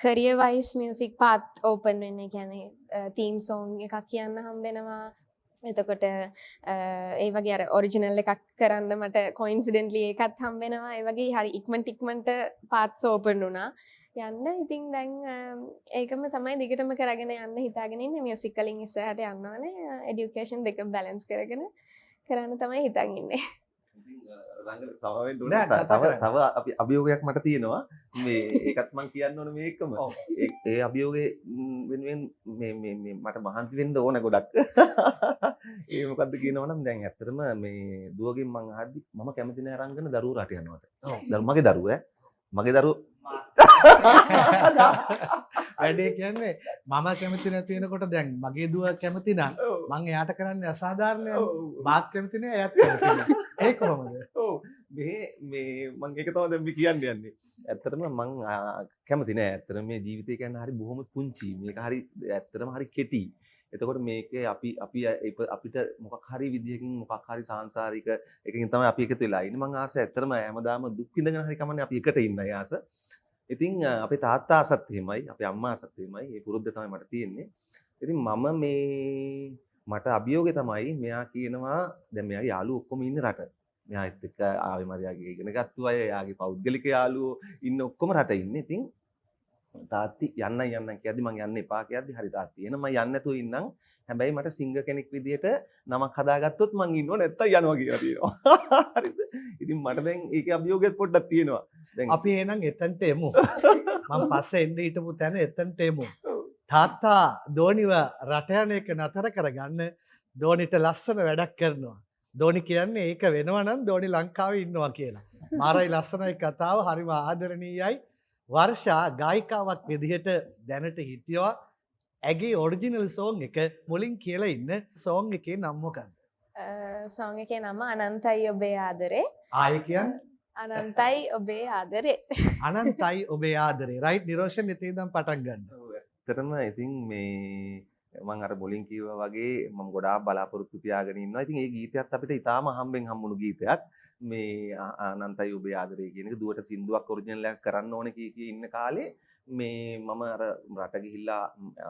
career wise music path open වෙන්නේ. කියන්නේ theme song එකක් කියන්න හම්බ වෙනවා. එතකොට ඒ වගේ අර ඔරිජිනල් එකක් කරන්න මට coincidentally ඒකත් හම්බ වෙනවා. ඒ වගේ හරි ඉක්මනට paths open වුණා. යන්න ඉතින් දැන් ඒකම තමයි දිගටම කරගෙන යන්න හිතාගෙන ඉන්නේ. මියුසික් වලින් ඉස්සරහට යන්න ඕනේ. එඩියුකේෂන් දෙක බැලන්ස් කරගෙන කරන්න තමයි හිතන් ඉන්නේ. රංගන සමවෙන්න නෑ, ඕනේ. කතා කරන්න. තව අපි අභියෝගයක් මට තියෙනවා. මේ ඒකත් මම කියන්න ඕනේ මේකම. ඔව්. ඒ අභියෝගේ වෙනුවෙන් මේ මට මහන්සි වෙන්න ඕන ගොඩක්. ඒ මොකද්ද කියනවනම් දැන් ඇත්තටම මේ දුවගෙන් මං අහද්දි මම කැමති නෑ රංගන දරුවෝ රට යනවට. මගේ දරුවෝ මගේ දරුවෝ වැඩේ කියන්නේ මම කැමති නැති වෙනකොට දැන් මගේ දුව කැමති නම් මං එයාට කරන්නේ අසාධාරණයක්. මාත් කැමති නෑ එයාත් කැමති නෑ. ඒක කොහොමද? ඔව් මේ මම ඒක තමයි දැන් මේ කියන්න යන්නේ. ඇත්තටම මං කැමති නෑ. ඇත්තටම මේ ජීවිතය කියන්නේ හරි බොහොම පුංචි. මේක හරි ඇත්තටම හරි කෙටි. එතකොට මේකේ අපිට මොකක් හරි විදියකින් මොකක් හරි සාංශාරික එකකින් තමයි අපි එකතු වෙලා ඉන්නේ. මං ආස ඇත්තටම හැමදාම දුක් විඳගෙන හරි කමන්නේ අපි එකට ඉන්නයි ආස. ඉතින් අපේ තාත්තා ආසත් එහෙමයි, අපේ අම්මා ආසත් එහෙමයි. ඒ පුරුද්ද තමයි මට තියෙන්නේ. ඉතින් මට අභියෝගය තමයි මෙයා කියනවා දැන් මෙයාගේ යාළුවෝ ඔක්කොම ඉන්නේ රට. මෙයාත් එක්ක ආවේ මරියාගේ ඉගෙන ගත්තු අය, එයාගේ පෞද්ගලික යාළුවෝ ඉන්න ඔක්කොම රට ඉන්නේ. ඉතින් තාත්ති යන්න කියද්දි මං යන්න එපා කියද්දි හරි තාත්ති එහෙනම් මම යන්න නැතුව ඉන්නම්. හැබැයි මට සිංගර් කෙනෙක් විදියට නමක් හදාගත්තොත් මං ඉන්නව නැත්තම් යනවා කියලා තියෙනවා. හරිද? ඉතින් මට දැන් ඒකේ අභියෝගයක් පොඩ්ඩක් තියෙනවා. දැන් අපි එහෙනම් එතනට එමු. මම පස්සේ එන්න හිටපු තැන එතනට එමු. තාත්තා දෝනිව රට යන එක නතර කරගන්න දෝනිට ලස්සන වැඩක් කරනවා. දෝනි කියන්නේ ඒක වෙනවා නම් දෝනි ලංකාවේ ඉන්නවා කියලා. මාරයි ලස්සනයි කතාව, හරිම ආදරණීයයි. වර්ෂා ගායිකාවක් විදිහට දැනට හිටියවා. ඇගේ ඔරිජිනල් සෝන් එක මුලින් කියලා ඉන්න සෝන් එකේ නම මොකක්ද? සෝන් එකේ නම අනන්තයි ඔබේ ආදරේ. ආයෙ කියන්නේ අනන්තයි ඔබේ ආදරේ. අනන්තයි ඔබේ ආදරේ. රයිට් නිරෝෂන් ඉතින් ඉඳන් පටන් ගන්න. ඇත්තටම ඉතින් මේ මම අර මුලින් කිව්වා වගේ මම ගොඩාක් බලාපොරොත්තු තියාගෙන ඉන්නවා. ඉතින් මේ ගීතයත් අපිට ඉතාම හම්බෙන් හම්බුණු ගීතයක්. මේ අනන්තයි ඔබේ ආදරේ කියන එක දුවට සින්දුවක් ඔරිජිනල් එකක් කරන්න ඕනේ කී ඉන්න කාලේ මේ මම අර රට ගිහිල්ලා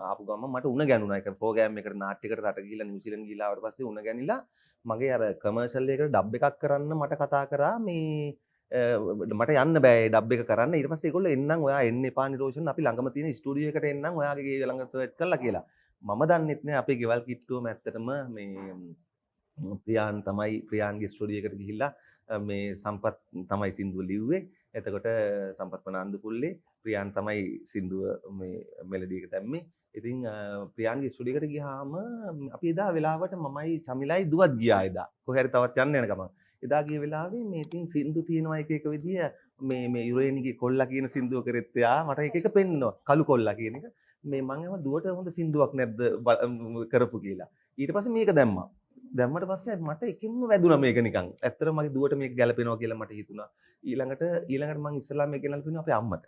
ආපු ගමන් මට උණ ගැනුණා. ඒක ප්‍රෝග්‍රෑම් එකකට නාට්‍යයකට රට ගිහිල්ලා නිව්සීලන්ත ගිහිල්ලා ආවට පස්සේ උණ ගැනිලා මගේ අර කමර්ෂල් එකකට ඩබ් එකක් කරන්න මට කතා කරා මේ මට යන්න බෑ ඩබ් එක කරන්න. ඊට පස්සේ ඒගොල්ලෝ එන්නම් ඔයා එන්න එපා නිරෝෂන් අපි ළඟම තියෙන ස්ටුඩියෝ එකට එන්නම් ඔයාගේ ගේ ළඟ සර්ච් කරලා කියලා. මම දන්නෙත් නෑ අපේ ගෙවල් කිට්ටුවම ඇත්තටම මේ ප්‍රියාන්ගේ ස්ටුඩියෝ එකට ගිහිල්ලා මේ සම්පත් තමයි සින්දුව ලිව්වේ. එතකොට සම්පත් පනාන්දුපුල්ලේ ප්‍රියාන් තමයි සින්දුව මේ මෙලඩි එක දැම්මේ. ඉතින් ප්‍රියාන්ගේ ස්ටුඩියෝ එකට ගියාම අපි එදා වෙලාවට මමයි චමිලයි දුවත් ගියා එදා. කොහේ හරි තවත් යන්න යන ගමන්. එදා ගිය වෙලාවේ මේ ඉතින් සින්දු තියෙනවා එක විදිය මේ යුරේනිගේ කොල්ලා කියන සින්දුව කරෙත් එයා මට එක පෙන්නනවා කළු කොල්ලා කියන එක. මේ මං එම දුවට හොඳ සින්දුවක් නැද්ද කරපු කියලා. ඊට පස්සේ මේක දැම්මා. දැම්මට පස්සේ මට එකෙන්ම වැදුනා මේක නිකන්. ඇත්තටම මගේ දුවට මේක ගැලපෙනවා කියලා මට හිතුණා. ඊළඟට මං ඉස්සලා මේක ගෙනල්ලා අපේ අම්මට.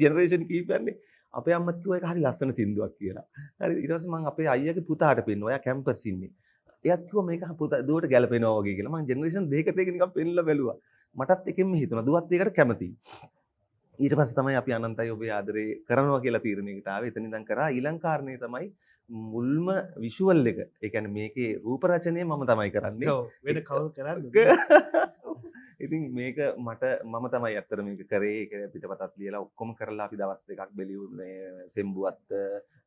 ජෙනරේෂන් කීපයන්නේ අපේ අම්මත් කිව්වා ඒක හරි ලස්සන සින්දුවක් කියලා. හරි ඊට පස්සේ මං අපේ අයියාගේ පුතාට පෙන්නුවා. එයා කැම්පස් ඉන්නේ. එයාත් කිව්වා මේක පුතා දුවට ගැලපෙනවා වගේ කියලා. මං ජෙනරේෂන් දෙකකට ඒක නිකන් පෙන්නලා බැලුවා. මටත් එකෙන්ම හිතුණා දුවත් ඒකට කැමතියි. ඊට පස්සේ තමයි අපි අනන්තයි ඔබේ ආදරේ කරනවා කියලා තීරණයකට ආවේ. එතන ඉඳන් කරා ඊළඟ කාරණේ තමයි මුල්ම විෂුවල් එක. ඒ කියන්නේ මේකේ රූප රචනය මම තමයි කරන්නේ. ඔව් වෙන කවුරු කරන්නේ? ඉතින් මේක මම තමයි ඇත්තට මේක කරේ. ඒක පිටපතත් ලියලා ඔක්කොම කරලා අපි දවස් දෙකක් බැලියුනේ සෙම්බුවත්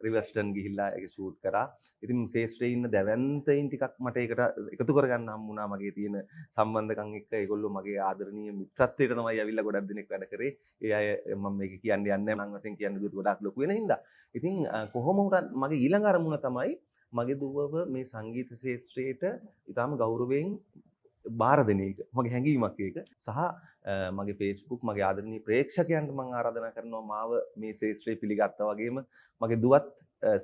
රිවර්ස්ටන් ගිහිල්ලා ඒක ෂූට් කරා. ඉතින් ශේෂ්ත්‍රයේ ඉන්න දැවැන්තයින් ටිකක් මට ඒකට එකතු කරගන්න හම්බුණා. මගේ තියෙන සම්බන්ධකම් එක්ක ඒගොල්ලෝ මගේ ආදරණීය මිත්‍රත්වයට තමයි ඇවිල්ලා ගොඩක් දිනක් වැඩ කරේ. ඒ අය මම මේක කියන්නේ නැහැ නම් වශයෙන් කියන්නේ දුවත් ගොඩක් ලොකු වෙන හින්දා. ඉතින් කොහොම වුණත් මගේ ඊළඟ අරමුණ තමයි මගේ දුවව මේ සංගීත ශාස්ත්‍රයට ඊටාම ගෞරවයෙන් බාර දෙන එක. මගේ හැඟීමක් ඒක. සහ මගේ Facebook මගේ ආදරණීය ප්‍රේක්ෂකයන්ට මම ආරාධනා කරනවා මාව මේ ශාස්ත්‍රය පිළිගත්තා වගේම මගේ දුවත්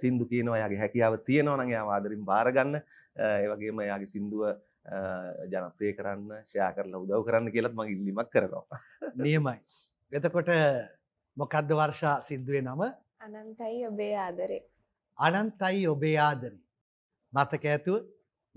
සින්දු කියනවා එයාගේ හැකියාව තියෙනවා නම් එයාව ආදරින් බාර ගන්න. ඒ වගේම එයාගේ සින්දුව ජනප්‍රිය කරන්න, ෂෙයා කරලා උදව් කරන්න කියලාත් මම ඉල්ලීමක් කරනවා. නියමයි. එතකොට මොකද්ද වර්ෂා සින්දුවේ නම? අනන්තයි ඔබේ ආදරේ. අනන්තයි ඔබේ ආදරේ. මතක ඇතුව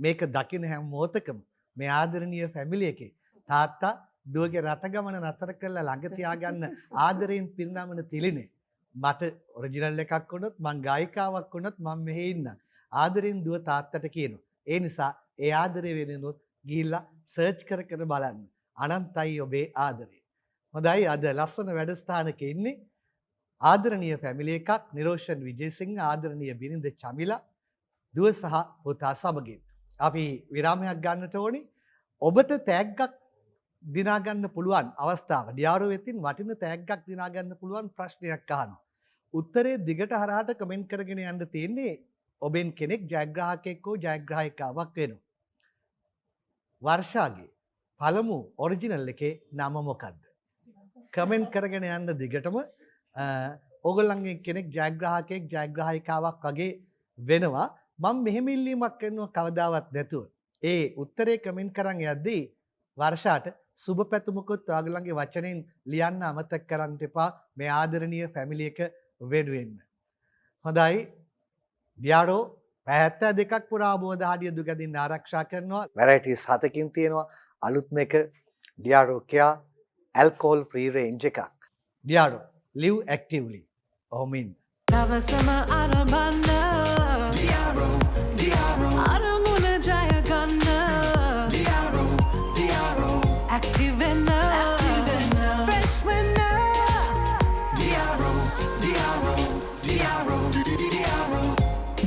මේක දකින හැම මොහොතකම මේ ආදරණීය ෆැමිලි එකේ තාත්තා දුවගේ රට ගමන නතර කරලා ළඟ තියාගන්න ආදරයෙන් පිරිනමන තිලිනේ මට ඔරිජිනල් එකක් වුණොත් මං ගායිකාවක් වුණොත් මම මෙහෙ ඉන්න ආදරෙන් දුව තාත්තට කියනවා ඒ නිසා ඒ ආදරේ වෙනුනොත් ගිහිල්ලා සර්ච් කර කර බලන්න අනන්තයි ඔබේ ආදරේ හොඳයි අද ලස්සන වැඩසටහනක ඉන්නේ ආදරණීය ෆැමිලි එකක් නිරෝෂන් විජේසිංහ ආදරණීය බිරිඳ චමිලා දුව සහ පුතා සමගින් අපි විරාමයක් ගන්නට ඕනි ඔබට තෑග්ගක් දිනා ගන්න පුළුවන් අවස්ථාව ඩියාරෝ වෙතින් වටින තෑග්ගක් දිනා ගන්න පුළුවන් ප්‍රශ්නයක් අහනවා උත්තරේ දිගට හරහාට කමෙන්ට් කරගෙන යන්න තියෙන්නේ ඔබෙන් කෙනෙක් ජයග්‍රාහකයෙක් හෝ ජයග්‍රාහිකාවක් වෙනවා වර්ෂාගේ පළමු ඔරිජිනල් එකේ නම මොකද්ද කමෙන්ට් කරගෙන යන්න දිගටම ඕගොල්ලන්ගේ කෙනෙක් ජයග්‍රාහකයෙක් ජයග්‍රාහිකාවක් වගේ වෙනවා මම මෙහෙම ඉල්ලීමක් කරනවා කවදාවත් නැතුව ඒ උත්තරේ කමෙන්ට් කරන් යද්දී වර්ෂාට සුබ පැතුමකුත් ඔයගොල්ලන්ගේ වචනෙන් ලියන්න අමතක කරන්න එපා මේ ආදරණීය ෆැමිලි එක වෙනුවෙන් හොඳයි ඩියාරෝ පැය 72ක් පුරා අවබෝධාඩිය දුගදින් ආරක්ෂා කරනවා වැරයිටිස් 7කින් තියෙනවා අලුත්ම එක ඩියාරෝ කියා ඇල්කොහොල් ෆ්‍රී රේන්ජ් එකක් ඩියාරෝ live actively ඔහොමින් දවසම අරබන්න අරමුණ ජය ගන්න active වෙන්න fresh වෙන්න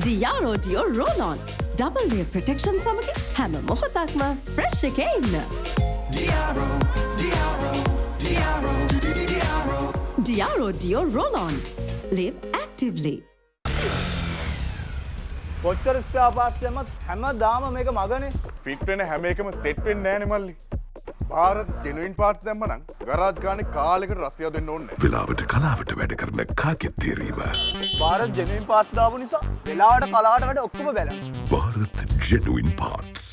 Diaro Dio Roll-On double layer protection සමග හැම මොහොතක්ම fresh එකේ ඉන්න Diaro Dio Roll-On live actively කොච්චර ස්පෙයා පාර්ට්ස් දැම්මත් හැමදාම මේක මගනේ ෆිට වෙන හැම එකම සෙට් වෙන්නේ නැහනේ මල්ලි ಭಾರತ್ ජෙනුයින් පාර්ට්ස් දැම්ම නම් ගරාජ් ගානේ කාලෙකට රස්සිය දෙන්න ඕනේ නැහැ වෙලාවට කලාවට වැඩ කරන කාගෙත් තේරීම ಭಾರತ್ ජෙනුයින් පාර්ට්ස් දාපු නිසා වෙලාවට කලාවට වැඩ ඔක්කොම balance Bharat genuine parts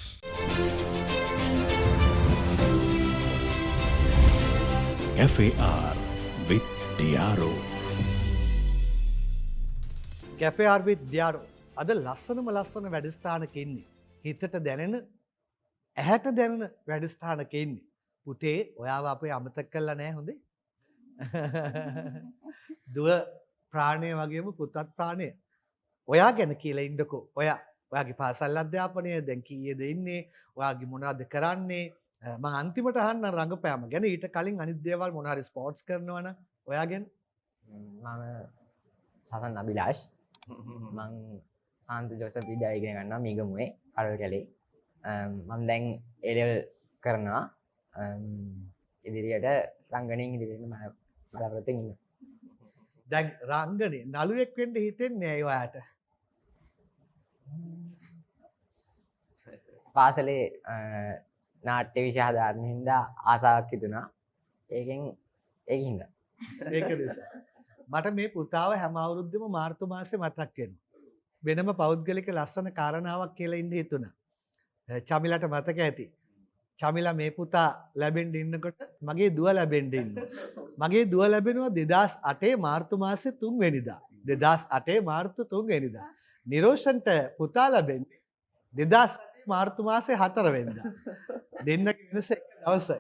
FAR with Diaro කැෆේ ආර් විත් ඩියාරෝ අද ලස්සනම ලස්සන වැඩස්ථානක ඉන්නේ හිතට දැනෙන ඇහැට දැනෙන වැඩස්ථානක ඉන්නේ පුතේ ඔයාව අපේ අමතක කළා නෑ හොඳේ දුව ප්‍රාණය වගේම පුතත් ප්‍රාණය ඔයා ගැන කියලා ඉන්නකෝ ඔයාගේ පාසල් අධ්‍යාපනය දැන් කීයේද ඉන්නේ ඔයාගේ මොනවද කරන්නේ මම අන්තිමට අහන්න රංගපෑම ගැන ඊට කලින් අනිත් දේවල් මොනවා හරි ස්පෝර්ට්ස් කරනවා නම් ඔයා ගැන මම සසන් අභිලාෂ් මං සාන්ත ජෝසප් විද්‍යාලය ඉගෙන ගන්නවා මීගමුවේ කඩවල කැලේ මම දැන් A-level කරනවා ඉදිරියට රංගනයෙන් ඉදිරියට මම බලාපොරොත්තු වෙනවා දැන් රංගනේ නළුවෙක් වෙන්න හිතෙන්නේ ඇයි ඔයාට පාසලේ නාට්‍ය විෂය හදාරන හින්දා ආසාවක් හිතුණා ඒකෙන් හින්දා ඒක නිසා මට මේ පුතාව හැම අවුරුද්දෙම මාර්තු මාසේ මතක් වෙනවා වෙනම පෞද්ගලික ලස්සන කාරණාවක් කියලා ඉන්න හිතුණා චමිලාට මතක ඇති චමිලා මේ පුතා ලැබෙන්න ඉන්නකොට මගේ දුව ලැබෙන්න ඉන්නවා මගේ දුව ලැබෙනවා 2008 මාර්තු මාසේ 3 වෙනිදා 2008 මාර්තු 3 වෙනිදා නිරෝෂන්ට පුතා ලැබෙන්නේ 2008 මාර්තු මාසේ 4 වෙනිදා දෙන්නගේ වෙනස එක දවසයි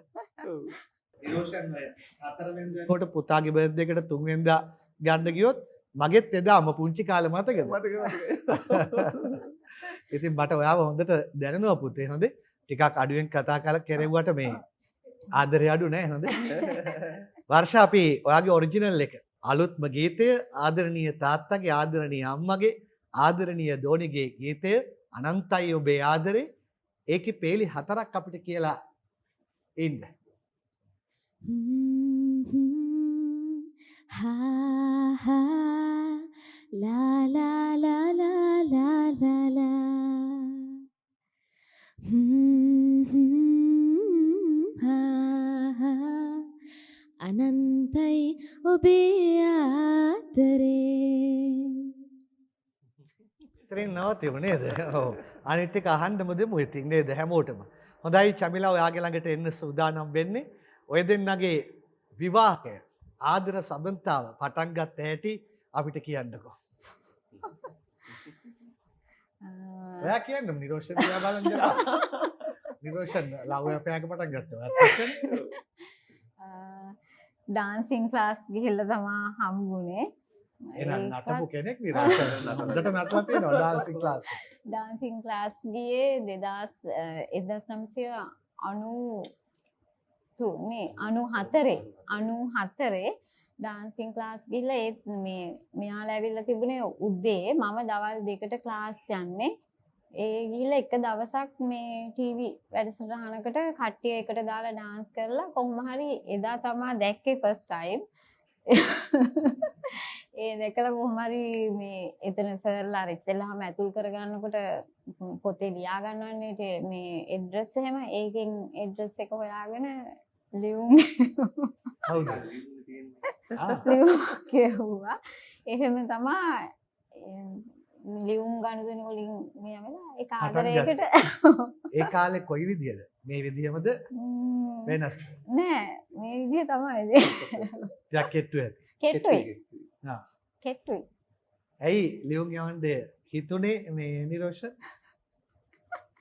නිරෝෂන් 4 වෙනිදාට පුතාගේ බර්ත්ඩේ එකට 3 වෙනිදා ගන්න ගියොත් මගෙත් එදාම පුංචි කාලේ මතකද ඉතින් මට ඔයාව හොඳට දැනෙනවා පුතේ හොඳේ ටිකක් අඩුවෙන් කතා කරලා කෙරෙව්වට මේ ආදරය අඩු නෑ හොඳේ වර්ෂා අපි ඔයාගේ ඔරිජිනල් එක අලුත්ම ගීතය ආදරණීය තාත්තගේ ආදරණීය අම්මගේ ආදරණීය දෝනිගේ ගීතය අනන්තයි ඔබේ ආදරේ ඒකේ පේලි 4ක් අපිට කියලා ඉන්න ha ha la la la la la la la ha ha අනන්තයි ඔබේ ආදරේ ඉතින් නවතිමු නේද ඔව් අනිත් එක අහන්නම දෙමු ඉතින් නේද හැමෝටම හොඳයි චමිලා ඔයාගේ ළඟට එන්න සූදානම් වෙන්නේ ඔය දෙන්නගේ විවාහය ආදර සම්බන්ධතාව පටන් ගත්ත හැටි අපිට කියන්නකෝ ඔයා කියන්න නිරෝෂන් දිහා බලන්න එපා. නිරෝෂන් ලව් අපෑක පටන් ගත්තා. ඩාන්සින් ක්ලාස් ගිහිල්ලා තමා හම්බුනේ. එහෙනම් නටපු කෙනෙක් නිරෝෂන්. හොඳට නටලා තියෙනවා ඩාන්සින් ක්ලාස්. ඩාන්සින් ක්ලාස් ගියේ 1994 ඩාන්සින් ක්ලාස් ගිහිල්ලා ඒත් මෙයාලා ඇවිල්ලා තිබුණේ උදේ මම දවල් 2ට ක්ලාස් යන්නේ. ඒ ගිහිල්ලා එක දවසක් මේ ටීවී වැඩසටහනකට කට්ටිය එකට දාලා ඩාන්ස් කරලා කොහොම හරි එදා තමයි දැක්කේ ෆස්ට් ටයිම්. ඒ දැකලා කොහොම හරි මේ එතන සර්ලා ඉස්සෙල්ලාම ඇතුල් කරගන්නකොට පොතේ ලියා ගන්නවන්නේ මේ ඇඩ්‍රස් එහෙම ඒකෙන් ඇඩ්‍රස් එක හොයාගෙන ලියුම් කියවුවා. එහෙම තමයි ලියුම් ගනුදෙනු වලින් මේ යමලා ඒක ආදරයකට ඒ කාලේ කොයි විදියද? මේ විදියමද වෙනස්? නෑ මේ විදිය තමයි ඉතින්. ටිකක් කෙට්ටු ඇති. කෙට්ටුයි. ආ. කෙට්ටුයි. ඇයි ලියුම් යවන්න හිතුනේ මේ නිරෝෂන්?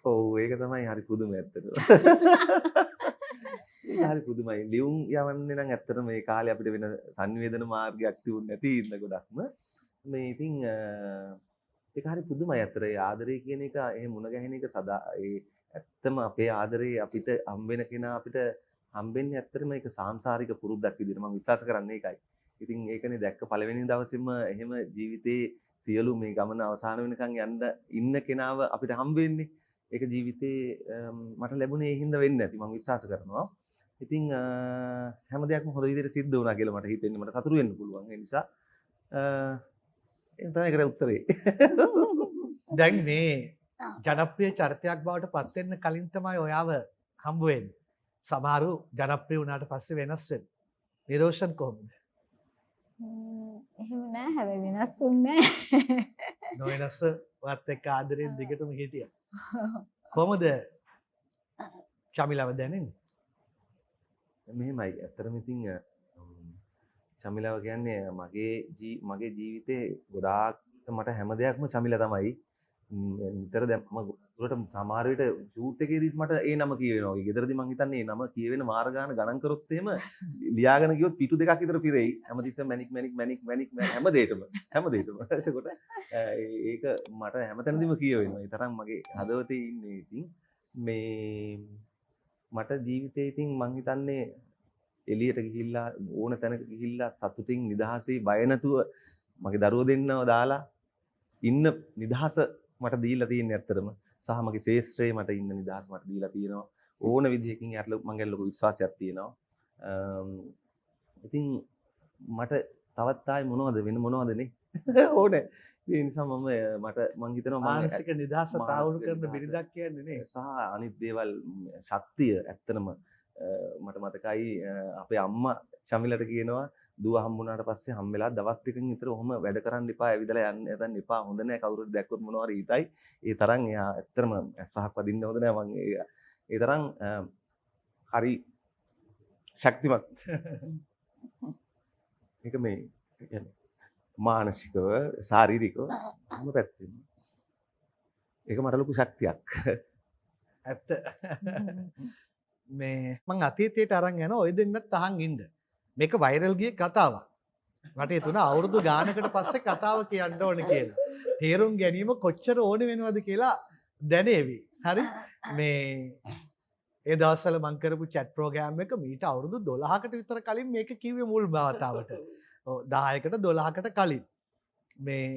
ඔව් ඒක තමයි හරි පුදුම ඇත්තටම. ඒක හරි පුදුමයි. ලියුම් යවන්නේ නම් ඇත්තටම මේ කාලේ අපිට වෙන සංවේදන මාර්ගයක් තිබුණ නැති ඉන්න ගොඩක්ම මේ ඉතින් ඒක හරි පුදුමයි ඇත්තට. ඒ ආදරය කියන එක එහෙම මුණ ගැහෙන එක සදා ඒ ඇත්තම අපේ ආදරේ අපිට හම්බෙන කෙනා අපිට හම්බෙන්නේ ඇත්තටම ඒක සාංශාරික පුරුද්දක් විදිහට මම විශ්වාස කරන්නේ ඒකයි. ඉතින් ඒකනේ දැක්ක පළවෙනි දවසේම එහෙම ජීවිතේ සියලු මේ ගමන අවසන් වෙනකන් යන්න ඉන්න කෙනාව අපිට හම්බ වෙන්නේ. ඒක ජීවිතේ මට ලැබුණේ ඒ හින්දා වෙන්නේ නැති මම විශ්වාස කරනවා. ඉතින් හැම දෙයක්ම හොඳ විදිහට සිද්ධ වුණා කියලා මට හිතෙන්නේ. මට සතුටු වෙන්න පුළුවන්. ඒ නිසා ඒ තමයි ඒකට උත්තරේ. දැන් මේ ජනප්‍රිය චරිතයක් බවට පත් වෙන්න කලින් තමයි ඔයාව හම්බ වෙන්නේ. සමහරු ජනප්‍රිය වුණාට පස්සේ වෙනස් වෙනවා. නිරෝෂන් කොහොමද? එහෙම නෑ හැබැයි වෙනස් වුන්නේ නෑ. නොවෙනස් වත් එක්ක ආදරෙන් දිගටම හිටියා. කොහොමද චමිලව දැනෙන්නේ? මෙහෙමයි ඇත්තටම ඉතින් චමිලව කියන්නේ මගේ ජීවිතේ ගොඩාක් මට හැම දෙයක්ම චමිලා තමයි. නිතර දැන් මම දුරට සමහර විට ෂූට් එකේදීත් මට ඒ නම කියවෙනවා. ඒ ගෙදරදී මං හිතන්නේ ඒ නම කියවෙන මාර ගාන ගණන් කරොත් එහෙම ලියාගෙන ගියොත් පිටු දෙකක් විතර පිරෙයි. හැමතිස්සෙම මැනික් හැම දෙයකම. එතකොට ඒක මට හැමතැනදීම කියවෙනවා. ඒ තරම් මගේ හදවතේ ඉන්නේ. ඉතින් මේ මට ජීවිතේ ඉතින් මං හිතන්නේ එළියට ගිහිල්ලා ඕන තැනක ගිහිල්ලා සතුටින් නිදහසේ බය නැතුව මගේ දරුවෝ දෙන්නව දාලා ඉන්න නිදහස මට දීලා තියෙන්නේ ඇත්තටම. සහ මගේ ශේෂ්ත්‍රයේ මට ඉන්න නිදහස මට දීලා තියෙනවා. ඕන විදිහකින් යට මගේ ලොකු විශ්වාසයක් තියෙනවා. ඉතින් මට තවත් ආයි මොනවද වෙන මොනවදනේ ඕනේ. ඒ නිසා මං හිතනවා මානසික නිදහස තාවුරු කරන බිරිඳක් කියන්නේ නේ. සහ අනිත් දේවල් ශක්තිය ඇත්තටම මට මතකයි අපේ අම්මා ශමිලට කියනවා දුව හම්බුනාට පස්සේ හම්බෙලා දවස් දෙකකින් විතර ඔහම වැඩ කරන්න එපා ඇවිදලා යන්න යන්න එපා හොඳ නැහැ කවුරුත් දැක්කොත් මොනවා හරි හිතයි. ඒ තරම් එයා ඇත්තටම සහක් වදින්න හොඳ නැහැ මං ඒ තරම් හරි ශක්තිමත්. ඒක මේ කියන්නේ මානසිකව ශාරීරිකව හැම පැත්තෙම ඒක මට ලොකු ශක්තියක්. ඇත්ත. මේ මං අතීතයට අරන් යනවා ඔය දෙන්නත් අහන් ඉන්න. මේක වෛරල් ගිය කතාවක්. මට ඒ තුන අවුරුදු ගානකට පස්සේ කතාව කියන්න ඕන කියලා. තේරුම් ගැනීම කොච්චර ඕන වෙනවද කියලා දැනේවි. හරි? මේ ඒ දවස්වල මං කරපු chat program එක මීට අවුරුදු 12කට විතර කලින් මේක කිව්වේ මුල් වතාවට. ඔව් 10කට 12කට කලින්. මේ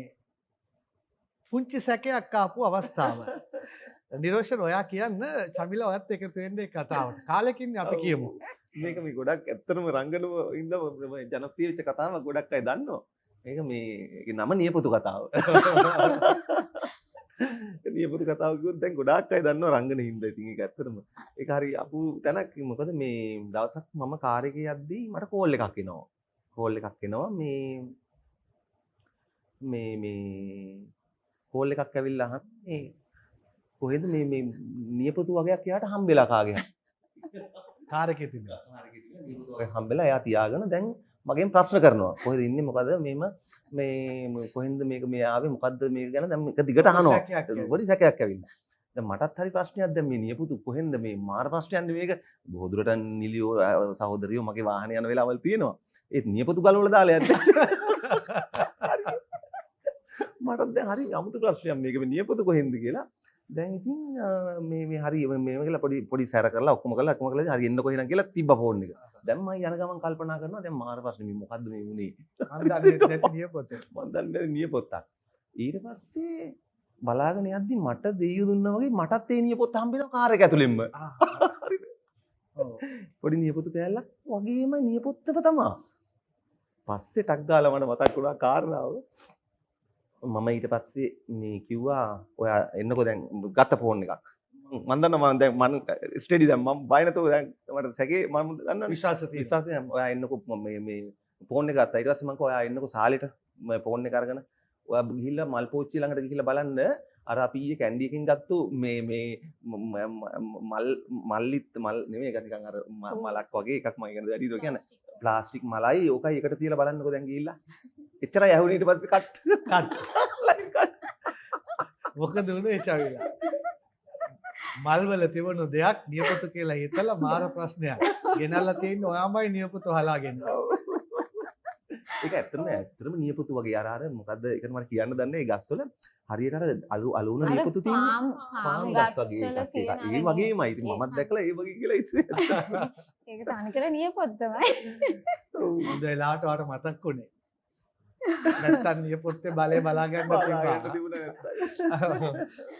පුංචි සැකයක් ආපු අවස්ථාව. නිරෝෂන් ඔයා කියන්න චමිලා ඔයත් එකතු වෙන්නේ කතාවට. කාලෙකින් අපි කියමු. මේක මේ ගොඩක් ඇත්තටම රංගනව ඉඳ ජනප්‍රිය වෙච්ච කතාවක් ගොඩක් අය දන්නවා. මේක මේ නම නියපොතු කතාව. නියපොතු කතාව කිව්වොත් දැන් ගොඩාක් අය දන්නවා රංගන හින්දා. ඉතින් ඒක ඇත්තටම ඒක හරි අපු තැනක්. මොකද මේ දවසක් මම කාර් එකේ යද්දී මට කෝල් එකක් එනවා. මේ කෝල් එකක් ඇවිල්ලා අහන්නේ කොහෙද මේ නියපොතු වගේක් යාට හම්බෙලා කාගේ කාර් එකේ තිබුණා. හම්බෙලා එයා තියාගෙන දැන් මගෙන් ප්‍රශ්න කරනවා. කොහෙද ඉන්නේ මොකද මේ කොහෙන්ද මේක මේ ආවේ මොකද්ද මේක ගැන දැන් එක දිගට අහනවා. පොඩි සැකයක් ඇවිල්ලා. දැන් මටත් හරි ප්‍රශ්නයක් දැන් මේ නියපොතු කොහෙන්ද මේ මාර ප්‍රශ්නයක් මේක බොහෝ දුරට නිලියෝ සහෝදරියෝ මගේ වාහනේ යන වෙලාවල් තියෙනවා. ඒත් නියපොතු ගලවලා දාලා යන්න. මටත් දැන් හරි අමුතු ප්‍රශ්නයක් මේක මේ නියපොතු කොහෙන්ද කියලා. දැන් ඉතින් මේ හරි මේ කියලා පොඩි සැර කරලා ඔක්කොම කරලා හරි එන්න කොහෙනම් කියලා තිබ්බා ෆෝන් එක. දැන් මම යන ගමන් කල්පනා කරනවා දැන් මාර ප්‍රශ්නේ මේ මොකද්ද මේ වුනේ. මම දන්නේ නැති නියපොත. මම දන්නේ නියපොත්තක්. ඊට පස්සේ බලාගෙන යද්දි මට දෙයියු දුන්නා වගේ මටත් ඒ නියපොත්ත හම්බෙනවා කාර් එක ඇතුළෙන්ම. හරිද? ඔව්. පොඩි නියපොතු කෑල්ලක් වගේම නියපොත්තම තමයි. පස්සේ ටක් ගාලා මට මතක් වුණා කාරණාව. මම ඊට පස්සේ මේ කිව්වා ඔයා එන්නකෝ දැන් ගත්ත ෆෝන් එකක්. මම දන්නවා මම දැන් මම ස්ටඩි දැන් මම බය නැතුව දැන් මට සැකේ මම දන්නවා විශ්වාසයෙන් ඔයා එන්නකෝ මේ ෆෝන් එක ගත්තා. ඊට පස්සේ මම කිව්වා ඔයා එන්නකෝ සාලෙට මම ෆෝන් එක අරගෙන ඔයා ගිහිල්ලා මල් පෝච්චිය ළඟට ගිහිල්ලා බලන්න අර අපි ඊයේ කැන්ඩි එකකින් ගත්තු මේ මල් නෙමෙයි ඒක නිකන් අර මලක් වගේ එකක් මම ඉගෙන වැඩිද කියන්නේ ප්ලාස්ටික් මලයි ඕකයි එකට තියලා බලන්නකෝ දැන් ගිහිල්ලා එච්චරයි ඇහුනේ ඊට පස්සේ කට් මොකද උනේ චවිලා මල් වල තිබුණු දෙයක් නියපොතු කියලා හිතලා මාර ප්‍රශ්නයක් ගෙනල්ලා තියෙන්නේ ඔයාමයි නියපොතු හලාගෙන ඒක ඇත්තටම නියපොතු වගේ අර මොකද්ද ඒකට මම කියන්න දන්නේ ඒ ගස්වල හරියට අර අලු වුණ නියපොතු තියෙන්නේ ෆාම් ගස් වල තියෙන ඒ වගේමයි ඉතින් මමත් දැකලා ඒ වගේ කියලා හිතුවේ ඒක තනිකර නියපොත් තමයි හොඳ වෙලාවට වට මතක් වුණේ නැත්තම් නියපොත්තේ බලේ බලා ගන්න තිබ්බා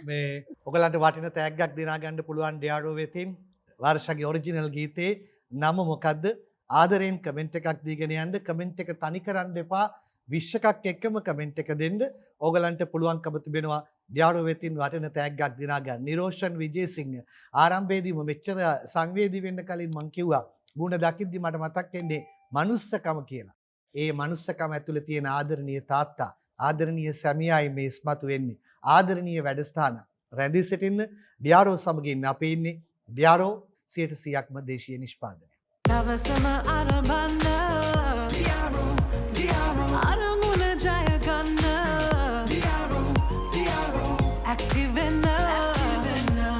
මේ ඔයගලන්ට වටින තෑග්ගක් දිනා ගන්න පුළුවන් ඩියාරෝ වෙතින් වර්ෂගේ ඔරිජිනල් ගීතේ නම මොකද්ද ආදරෙන් කමෙන්ට් එකක් දීගෙන යන්න කමෙන්ට් එක තනි කරන්න එපා 20 එකක් එක්කම කමෙන්ට් එක දෙන්න ඕගලන්ට පුළුවන්කම තිබෙනවා ඩියාරෝ වෙතින් වටින තෑග්ගක් දිනා ගන්න නිරෝෂන් විජේසිංහ ආරම්භයේදීම මෙච්චර සංවේදී වෙන්න කලින් මං කිව්වා මුණ දකිද්දි මට මතක් වෙන්නේ මනුස්සකම කියලා ඒ මනුස්සකම ඇතුළේ තියෙන ආදරණීය තාත්තා ආදරණීය සැමියායි මේ ඉස්මතු වෙන්නේ ආදරණීය වැඩස්ථාන රැඳී සිටින්න ඩියාරෝ සමග ඉන්න අපි ඉන්නේ ඩියාරෝ 100%ක්ම දේශීය නිෂ්පාදනය දවසම අරබන්න අරමුණ ජය ගන්න ඇක්ටිව් වෙන්න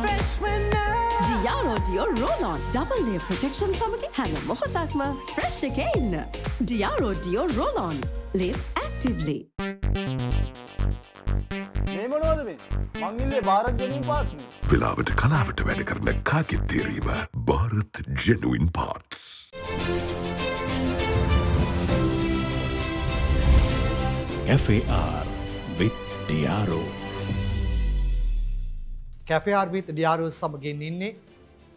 ෆ්‍රෙෂ් වෙන්න Diaro deo roll on double layer protection සමග හැම මොහොතක්ම ෆ්‍රෙෂ් එකේ ඉන්න Diaro deo roll on live actively මේ මොනවද මේ මං ඉන්නේ ಭಾರತ್ ජෙනුයින් පාර්ට්ස් නේ වෙලාවට කලාවට වැඩ කරන කාගෙත් තේරීම Bharat genuine parts FAR with Diaro කැෆේ ආර් විත් ඩියාරෝ සමගින් ඉන්නේ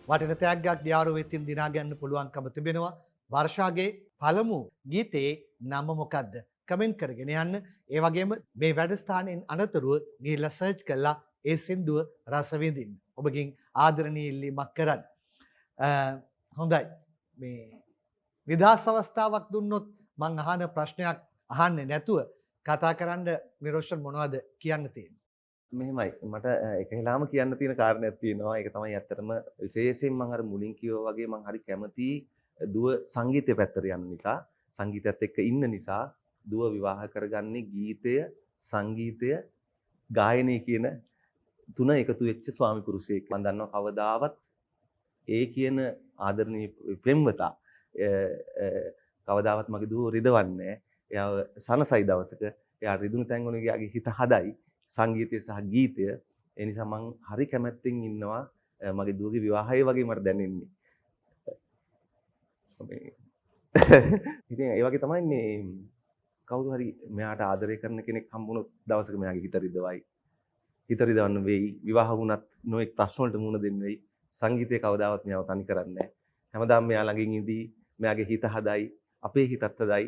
වටින තෑග්ගක් ඩියාරෝ වෙතින් දිනා ගන්න පුළුවන්කම තිබෙනවා වර්ෂාගේ පළමු ගීතේ නම මොකද්ද කමෙන්ට් කරගෙන යන්න ඒ වගේම මේ වැඩස්ථානයෙන් අනතුරුව ගිහිල්ලා සර්ච් කරලා ඒ සින්දුව රස විඳින්න ඔබගෙන් ආදරණීය ඉල්ලීමක් කරන්න හොඳයි මේ නිදහස් අවස්ථාවක් දුන්නොත් මං අහන ප්‍රශ්නයක් අහන්නේ නැතුව කතා කරන්න නිරෝෂන් මොනවද කියන්න තියෙන්නේ මෙහෙමයි මට එක වෙලාවම කියන්න තියෙන කාරණයක් තියෙනවා ඒක තමයි ඇත්තටම විශේෂයෙන් මම අර මුලින් කිව්වා වගේ මම හරි කැමති දුව සංගීතය පැත්තට යන නිසා සංගීතයත් එක්ක ඉන්න නිසා දුව විවාහ කරගන්නේ ගීතය සංගීතය ගායනය කියන තුන එකතු වෙච්ච ස්වාමි පුරුෂයෙක් මම දන්නවා කවදාවත් ඒ කියන ආදරණීය ප්‍රේමවතා කවදාවත් මගේ දුව රිදවන්නේ එයාව සනසයි දවසක එයා රිදුණු තැන් වල එයාගේ හිත හදයි සංගීතය සහ ගීතය ඒ නිසා මං හරි කැමැත්තෙන් ඉන්නවා මගේ දුවගේ විවාහය වගේ මට දැනෙන්නේ ඉතින් ඒ වගේ තමයි මේ කවුරු හරි මෙයාට ආදරය කරන කෙනෙක් හම්බුනොත් දවසක මෙයාගේ හිත රිදවයි හිත රිදවන්න වෙයි විවාහ වුණත් නොඑක් ප්‍රශ්න වලට මුහුණ දෙන්න වෙයි සංගීතය කවදාවත් මෙයාව තනි කරන්නේ නැහැ හැමදාම මෙයා ළඟින් ඉඳී මෙයාගේ හිත හදයි අපේ හිතත් හදයි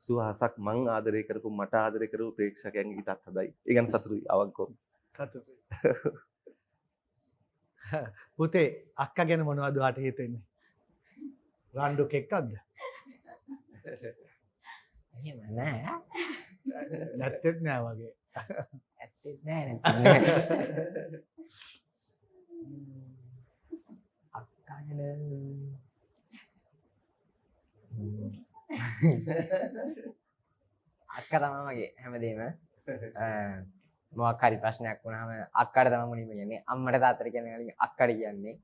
සුවහසක් මං ආදරය කරපු මට ආදරය කරපු ප්‍රේක්ෂකයන්ගේ හිතත් හදයි ඒ ගැන සතුටුයි අවංකවම සතුටුයි පුතේ අක්කා ගැන මොනවද ඔයාට හිතෙන්නේ රණ්ඩු කෙක්කක්ද එහෙම නෑ නැත්තෙත් නෑ වගේ ඇත්තෙත් නෑ නැත්නම් අක්කා ගැන අක්ක තමයි මගේ හැමදේම. මොකක් හරි ප්‍රශ්නයක් වුණාම අක්කට තමයි මුලින්ම කියන්නේ. අම්මට තාත්තට කියන්නේ කලින් අක්කට කියන්නේ.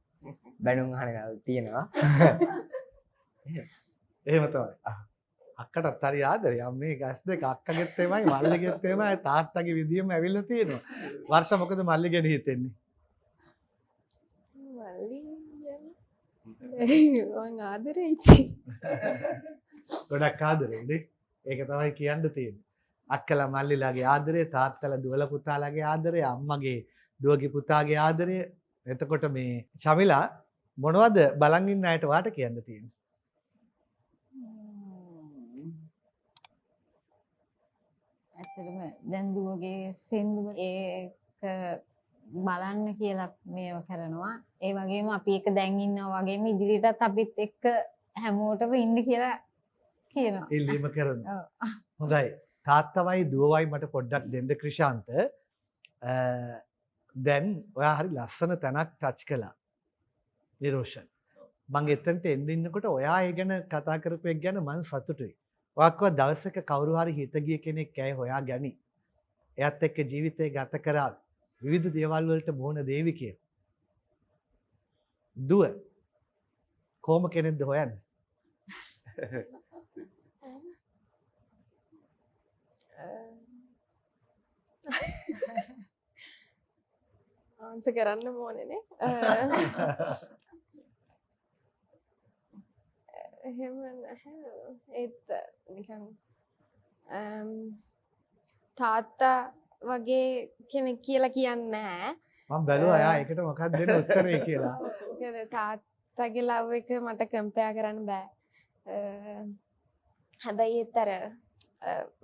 බැනුම් අහන දවල් තියෙනවා. එහෙම තමයි. අක්කටත් හරි ආදරේ. අම්මේ ගස් දෙක අක්කගෙත් එමය මල්ලිගෙත් එමය තාත්තගේ විදියම ඇවිල්ලා තියෙනවා. වර්ෂ මොකද මල්ලි ගැන හිතෙන්නේ? මල්ලි මං ආදරේ ඉතින්. ගොඩක් ආදරේනේ. ඒක තමයි කියන්න තියෙන්නේ. අක්කලා මල්ලිලාගේ ආදරේ, තාත්තලා දුවලා පුතාලාගේ ආදරේ, අම්මගේ දුවගේ පුතාගේ ආදරේ. එතකොට මේ චමිලා මොනවද බලන් ඉන්න අයට වාට කියන්න තියෙන්නේ? ඇත්තටම දැන් දුවගේ සින්දුව ඒක බලන්න කියලා මේව කරනවා. ඒ වගේම අපි එක දැන් ඉන්නවා වගේම ඉදිරියටත් අපිත් එක්ක හැමෝටම ඉන්න කියලා කියනවා. ඉල්ලීම කරනවා. ඔව්. හොඳයි. තාත්තවයි දුවවයි මට පොඩ්ඩක් දෙන්න ක්‍රිෂාන්ත. දැන් ඔයා හරි ලස්සන තැනක් ටච් කළා. නිරෝෂන්. මං එතනට එන්න ඉන්නකොට ඔයා ඒ ගැන කතා කරපු එක ගැන මං සතුටුයි. ඔයා කිව්වා දවසක කවුරු හරි හිත ගිය කෙනෙක් ඇයි හොයා ගනි. එයාත් එක්ක ජීවිතේ ගත කරා විවිධ දේවල් වලට මුහුණ දෙවි කියලා. දුව කොහොම කෙනෙක්ද හොයන්නේ? ආන්සර් කරන්න ඕනේනේ. එහෙම නැහැ. ඒත් නිකන් තාත්තා වගේ කෙනෙක් කියලා කියන්නේ නැහැ. මම බැලුවා එයා ඒකට මොකක්ද දෙන උත්තරේ කියලා. මොකද තාත්තගේ ලව් එක මට කම්පෙයාර් කරන්න බෑ. හැබැයි ඒතර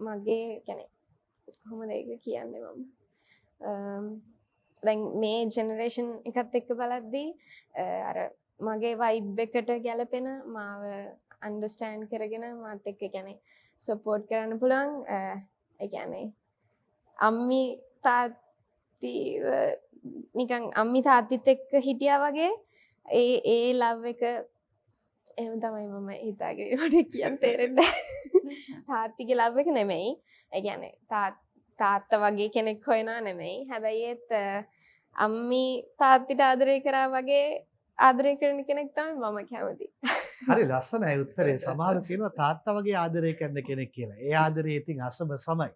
මගේ කියන්නේ කොහොමද ඒක කියන්නේ මම දැන් මේ ජෙනරේෂන් එකත් එක්ක බලද්දී අර මගේ වයිබ් එකට ගැලපෙන මාව අන්ඩර්ස්ටෑන්ඩ් කරගෙන මාත් එක්ක කියන්නේ සපෝට් කරන්න පුළුවන් ඒ කියන්නේ අම්මි තාත්ති නිකන් අම්මි තාත්තිත් එක්ක හිටියා වගේ ඒ ලව් එක එහෙම තමයි මම හිතාගෙන මට කියන්න තේරෙන්නේ තාත්තිගේ ලව් එක නෙමෙයි ඒ කියන්නේ තාත්තා වගේ කෙනෙක් හොයනා නෙමෙයි හැබැයි ඒත් අම්මි තාත්තිට ආදරය කරා වගේ ආදරය කරන කෙනෙක් තමයි මම කැමති. හරි ලස්සනයි උත්තරේ. සමහරු කියනවා තාත්තා වගේ ආදරය කරන කෙනෙක් කියලා. ඒ ආදරේ ඉතින් අසම සමයි.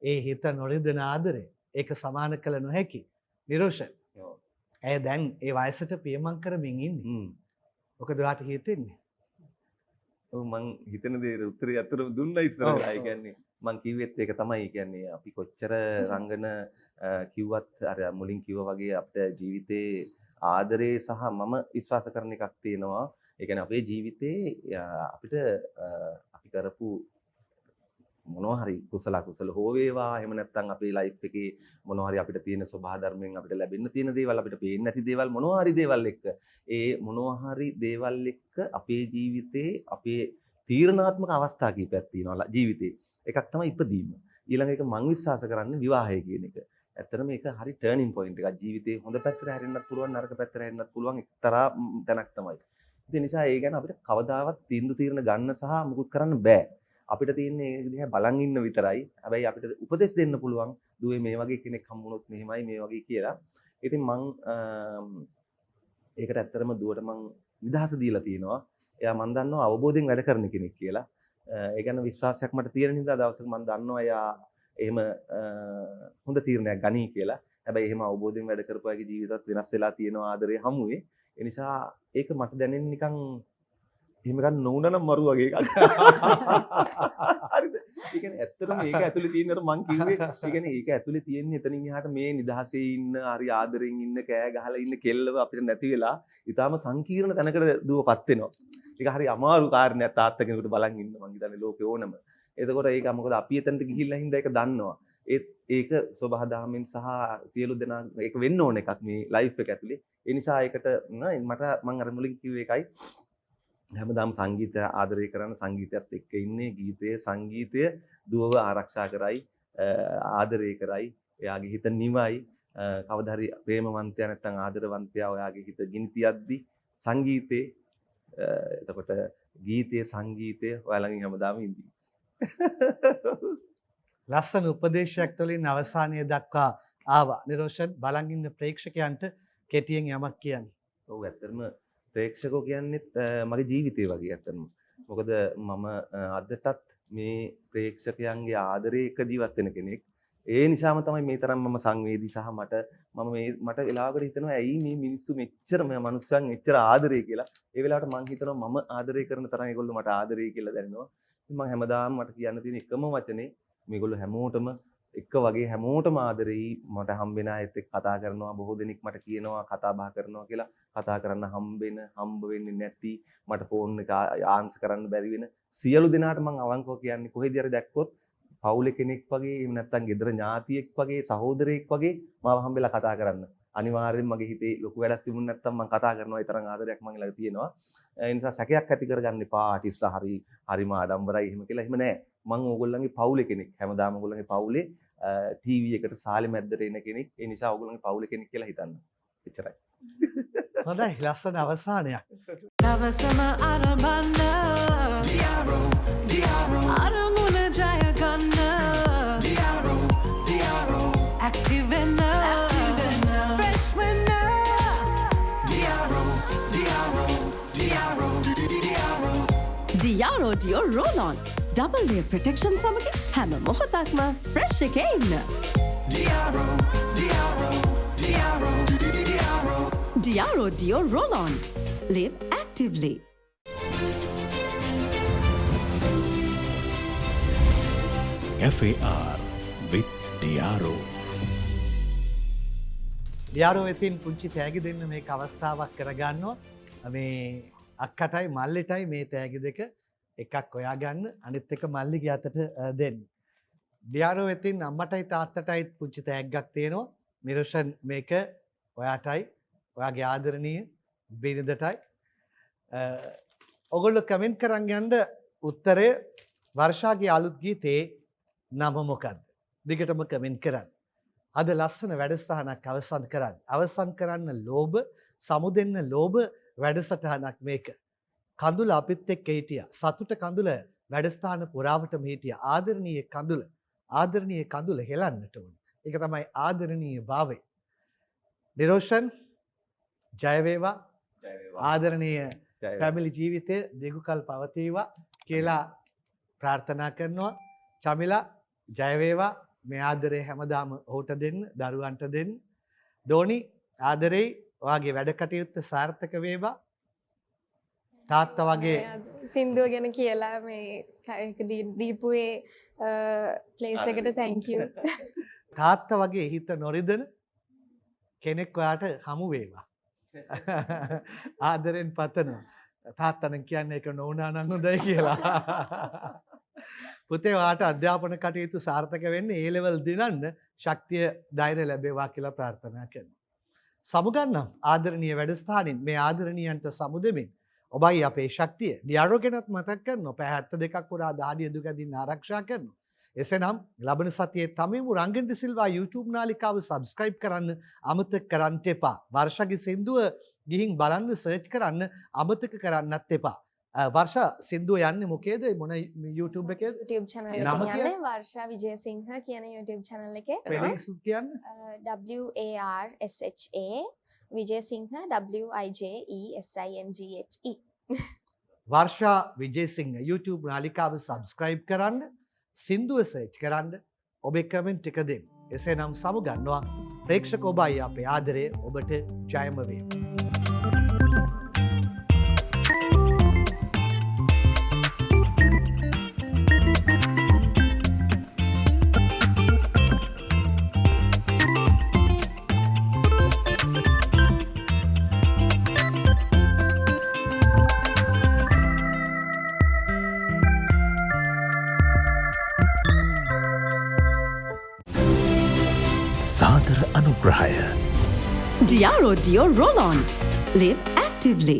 ඒ හිත නොරිදෙන ආදරේ. ඒක සමාන කළ නොහැකි. නිරෝෂන්. ඇය දැන් ඒ වයසට පියමන් කරමින් ඉන්නේ. මොකද ඔයාට හිතෙන්නේ? ඔව් මං හිතන දේ උත්තරේ අතරම දුන්නා ඉස්සරහට. ඒ කියන්නේ මං කිව්වෙත් ඒක තමයි. කියන්නේ අපි කොච්චර රංගන කිව්වත් අර මුලින් කිව්වා වගේ අපේ ජීවිතේ ආදරේ සහ මම විශ්වාස කරන එකක් තියෙනවා. ඒ කියන්නේ අපේ ජීවිතේ අපිට අපි කරපු මොනවා හරි කුසල හෝ වේවා එහෙම නැත්නම් අපේ ලයිෆ් එකේ මොනවා හරි අපිට තියෙන ස්වභාව ධර්මයෙන් අපිට ලැබෙන්න තියෙන දේවල් අපිට පේන්නේ නැති දේවල් මොනවා හරි දේවල් එක්ක ඒ මොනවා හරි දේවල් එක්ක අපේ ජීවිතේ අපේ තීරණාත්මක අවස්ථා කීපයක් තියෙනවා ජීවිතේ. එකක් තමයි ඉපදීම. ඊළඟ එක මං විශ්වාස කරන්නේ විවාහය කියන එක. ඇත්තටම මේක හරි ටර්නින් පොයින්ට් එකක්. ජීවිතේ හොඳ පැත්තට හැරෙන්නත් පුළුවන් නරක පැත්තට හැරෙන්නත් පුළුවන් එක්තරා තැනක් තමයි. ඒ නිසා ඒ ගැන අපිට කවදාවත් තීරණ ගන්න සහ මුකුත් කරන්න බෑ. අපිට තියෙන්නේ ඒක දිහා බලන් ඉන්න විතරයි. හැබැයි අපිට උපදෙස් දෙන්න පුළුවන්. දුවේ මේ වගේ කෙනෙක් හම්බුනොත් මෙහෙමයි මේ වගේ කියලා. ඉතින් මං ඒකට ඇත්තටම දුවට මං නිදහස දීලා තියෙනවා. එයා මං දන්නවා අවබෝධයෙන් වැඩ කරන කෙනෙක් කියලා. ඒ ගැන විශ්වාසයක් මට තියෙන නිසා දවසක මං දන්නවා එයා එහෙම හොඳ තීරණයක් ගනී කියලා. හැබැයි එහෙම අවබෝධයෙන් වැඩ කරපු අයගේ ජීවිතත් වෙනස් වෙලා තියෙනවා ආදරේ හමුවේ. ඒ නිසා ඒක මට දැනෙන්නේ නිකන් එහෙම ගන්න නොවුන නම් මරු වගේ එකක්. හරිද? ඒ කියන්නේ ඇත්තටම මේක ඇතුලේ තියෙන අර මං කිව්වේ ඒ කියන්නේ ඒක ඇතුලේ තියෙන්නේ එතනින් එහාට මේ නිදහසේ ඉන්න හරි ආදරෙන් ඉන්න කෑ ගහලා ඉන්න කෙල්ලව අපිට නැති වෙලා ඊටාම සංකීර්ණ තැනකට දුවපත් වෙනවා. ඒක හරි අමාරු කාරණයක් තාත්තා කෙනෙකුට බලන් ඉන්න මං හිතන්නේ ලෝකේ ඕනම. එතකොට ඒක මොකද අපි එතනට ගිහිල්ලා හින්දා ඒක දන්නවා. ඒක සබහා දහමෙන් සහ සියලු දෙනා ඒක වෙන්න ඕන එකක් මේ ලයිෆ් එක ඇතුලේ. ඒ නිසා ඒකට මට මං අර මුලින් කිව්වේ එකයි හැමදාම සංගීතය ආදරය කරන සංගීතයත් එක්ක ඉන්නේ ගීතය සංගීතය දුවව ආරක්ෂා කරයි ආදරය කරයි එයාගේ හිත නිවයි කවදා හරි ප්‍රේමවන්තයා නැත්නම් ආදරවන්තයා ඔයාගේ හිත ගිනි තියද්දි සංගීතේ එතකොට ගීතය සංගීතය ඔයාලගෙන් හැමදාම ඉඳී. ලස්සන උපදේශයක් තුළින් අවසානය දක්වා ආවා. නිරෝෂන් බලන් ඉන්න ප්‍රේක්ෂකයන්ට කෙටියෙන් යමක් කියන්න. ඔව් ඇත්තටම ප්‍රේක්ෂකෝ කියන්නේත් මගේ ජීවිතේ වගේ ඇත්තටම. මොකද මම අදටත් මේ ප්‍රේක්ෂකයන්ගේ ආදරේ එක ජීවත් වෙන කෙනෙක්. ඒ නිසාම තමයි මේ තරම් මම සංවේදී සහ මට වෙලාවකට හිතෙනවා ඇයි මේ මිනිස්සු මෙච්චර මේ මනුස්සයන් මෙච්චර ආදරේ කියලා. ඒ වෙලාවට මං හිතනවා මම ආදරේ කරන තරම් ඒගොල්ලෝ මට ආදරේ කියලා දැනෙනවා. ඉතින් මම හැමදාම මට කියන්න තියෙන එකම වචනේ මේගොල්ලෝ හැමෝටම එක වගේ හැමෝටම ආදරෙයි. මට හම්බෙන අයත් එක්ක කතා කරනවා. බොහෝ දෙනෙක් මට කියනවා කතා බහ කරනවා කියලා. කතා කරන්න හම්බ වෙන්නේ නැති මට ෆෝන් එක ආන්සර් කරන්න බැරි වෙන සියලු දෙනාට මම අවංකව කියන්නේ කොහෙද හරි දැක්කොත් පවුලේ කෙනෙක් වගේ එහෙම නැත්නම් ගෙදර ඥාතියෙක් වගේ සහෝදරයෙක් වගේ මාව හම්බෙලා කතා කරන්න. අනිවාර්යෙන් මගේ හිතේ ලොකු වැඩක් තිබුණ නැත්නම් මම කතා කරනවා ඒ තරම් ආදරයක් මගේ ළඟ තියෙනවා. ඒ නිසා සැකයක් ඇති කරගන්න එපා ආටිස්ලා හරිම ආඩම්බරයි එහෙම කියලා. එහෙම නෑ. මම ඕගොල්ලන්ගේ පවුලේ කෙනෙක්. හැමදාම ඕගොල්ලන්ගේ පවුලේ ටීවී එකට සාලේ මැද්දට එන කෙනෙක්. ඒ නිසා ඕගොල්ලන්ගේ පවුලේ කෙනෙක් කියලා හිතන්න. එච්චරයි. හොඳයි ලස්සන අවසානයක්. දවසම අරඹන්න අරමුණ ජය ගන්න ඇක්ටිව් වෙන්න ෆ්‍රෙෂ් වෙන්න Diaro Dio Roll-On double layer protection සමග හැම මොහොතක්ම ෆ්‍රෙෂ් එකේ ඉන්න. Diaro Dio Roll-On. Live actively. FAR with Diaro. ඩියාරෝ වෙතින් පුංචි තෑගි දෙන්න මේක අවස්ථාවක් කරගන්නවා. මේ අක්කටයි මල්ලිටයි මේ තෑගි දෙක එකක් ඔයා ගන්න අනිත් එක මල්ලිගේ අතට දෙන්න. ඩියාරෝ වෙතින් අම්මටයි තාත්තටයි පුංචි තෑග්ගක් තියෙනවා. නිරෝෂන් මේක ඔයාටයි ඔයාගේ ආදරණීය බිරිඳටයි. ඔගොල්ලෝ කමෙන්ට් කරන් යන්න උත්තරය වර්ෂාගේ අලුත් ගීතේ නම මොකක්ද? දිගටම කමෙන්ට් කරන්න. අද ලස්සන වැඩසටහනක් අවසන් කරන්න ලෝභ සමුදෙන්න ලෝභ වැඩසටහනක් මේක. කඳුල අපිත් එක්ක හිටියා. සතුට කඳුල වැඩසටහන පුරාවටම හිටියා. ආදරණීය කඳුල හෙලන්නට ඕන. ඒක තමයි ආදරණීය භාවය. නිරෝෂන් ජය වේවා. ආදරණීය ෆැමිලි ජීවිතය දීර්ඝකාල පවතිවා කියලා ප්‍රාර්ථනා කරනවා. චමිලා ජය වේවා. මේ ආදරේ හැමදාම ඔහුට දෙන්න, දරුවන්ට දෙන්න. දෝනි ආදරේ ඔයාගේ වැඩ කටයුත්ත සාර්ථක වේවා. තාත්තා වගේ සින්දුව ගැන කියලා මේ දීපුවේ ප්ලේස් එකට thank you. තාත්තා වගේ හිත නොරිදෙන කෙනෙක් ඔයාට හමු වේවා. ආදරෙන් පතනවා. තාත්තනම් කියන්නේ ඒක නොවුනා නම් හොඳයි කියලා. පුතේ ඔයාට අධ්‍යාපන කටයුතු සාර්ථක වෙන්න A level දිනන්න ශක්තිය ධෛර්ය ලැබේවා කියලා ප්‍රාර්ථනා කරනවා. සමුගන්නම් ආදරණීය වැඩසටහනින් මේ ආදරණීයන්ට සමුදෙමින් ඔබයි අපේ ශක්තිය ඩියාරෝ ගැනත් මතක් කරනවා. පැය 72ක් පුරා දහඩිය දුකදින් ආරක්ෂා කරනවා. එසේනම් ලබන සතියේ තමෙමු රංගන් ඩි සිල්වා YouTube නාලිකාව subscribe කරන්න අමතක කරන්න එපා. වර්ෂගේ සින්දුව ගිහින් බලන්න සර්ච් කරන්න අමතක කරන්නත් එපා. වර්ෂා සින්දුව යන්නේ මොකේද? මොන YouTube එකේද? YouTube channel එක නම කියන්නේ වර්ෂා විජේසිංහ කියන YouTube channel එකේ Spellings කියන්නේ WARSHA විජේසිංහ WIJESINGHE. වර්ෂා විජේසිංහ YouTube නාලිකාව subscribe කරන්න, සින්දුව සර්ච් කරන්න, ඔබේ කමෙන්ට් එක දෙන්න. එසේනම් සමුගන්නවා. ප්‍රේක්ෂක ඔබයි අපේ ආදරය ඔබට ජයම වේවා. සාදර අනුග්‍රහය Diaro Dio Roll-On. Live actively.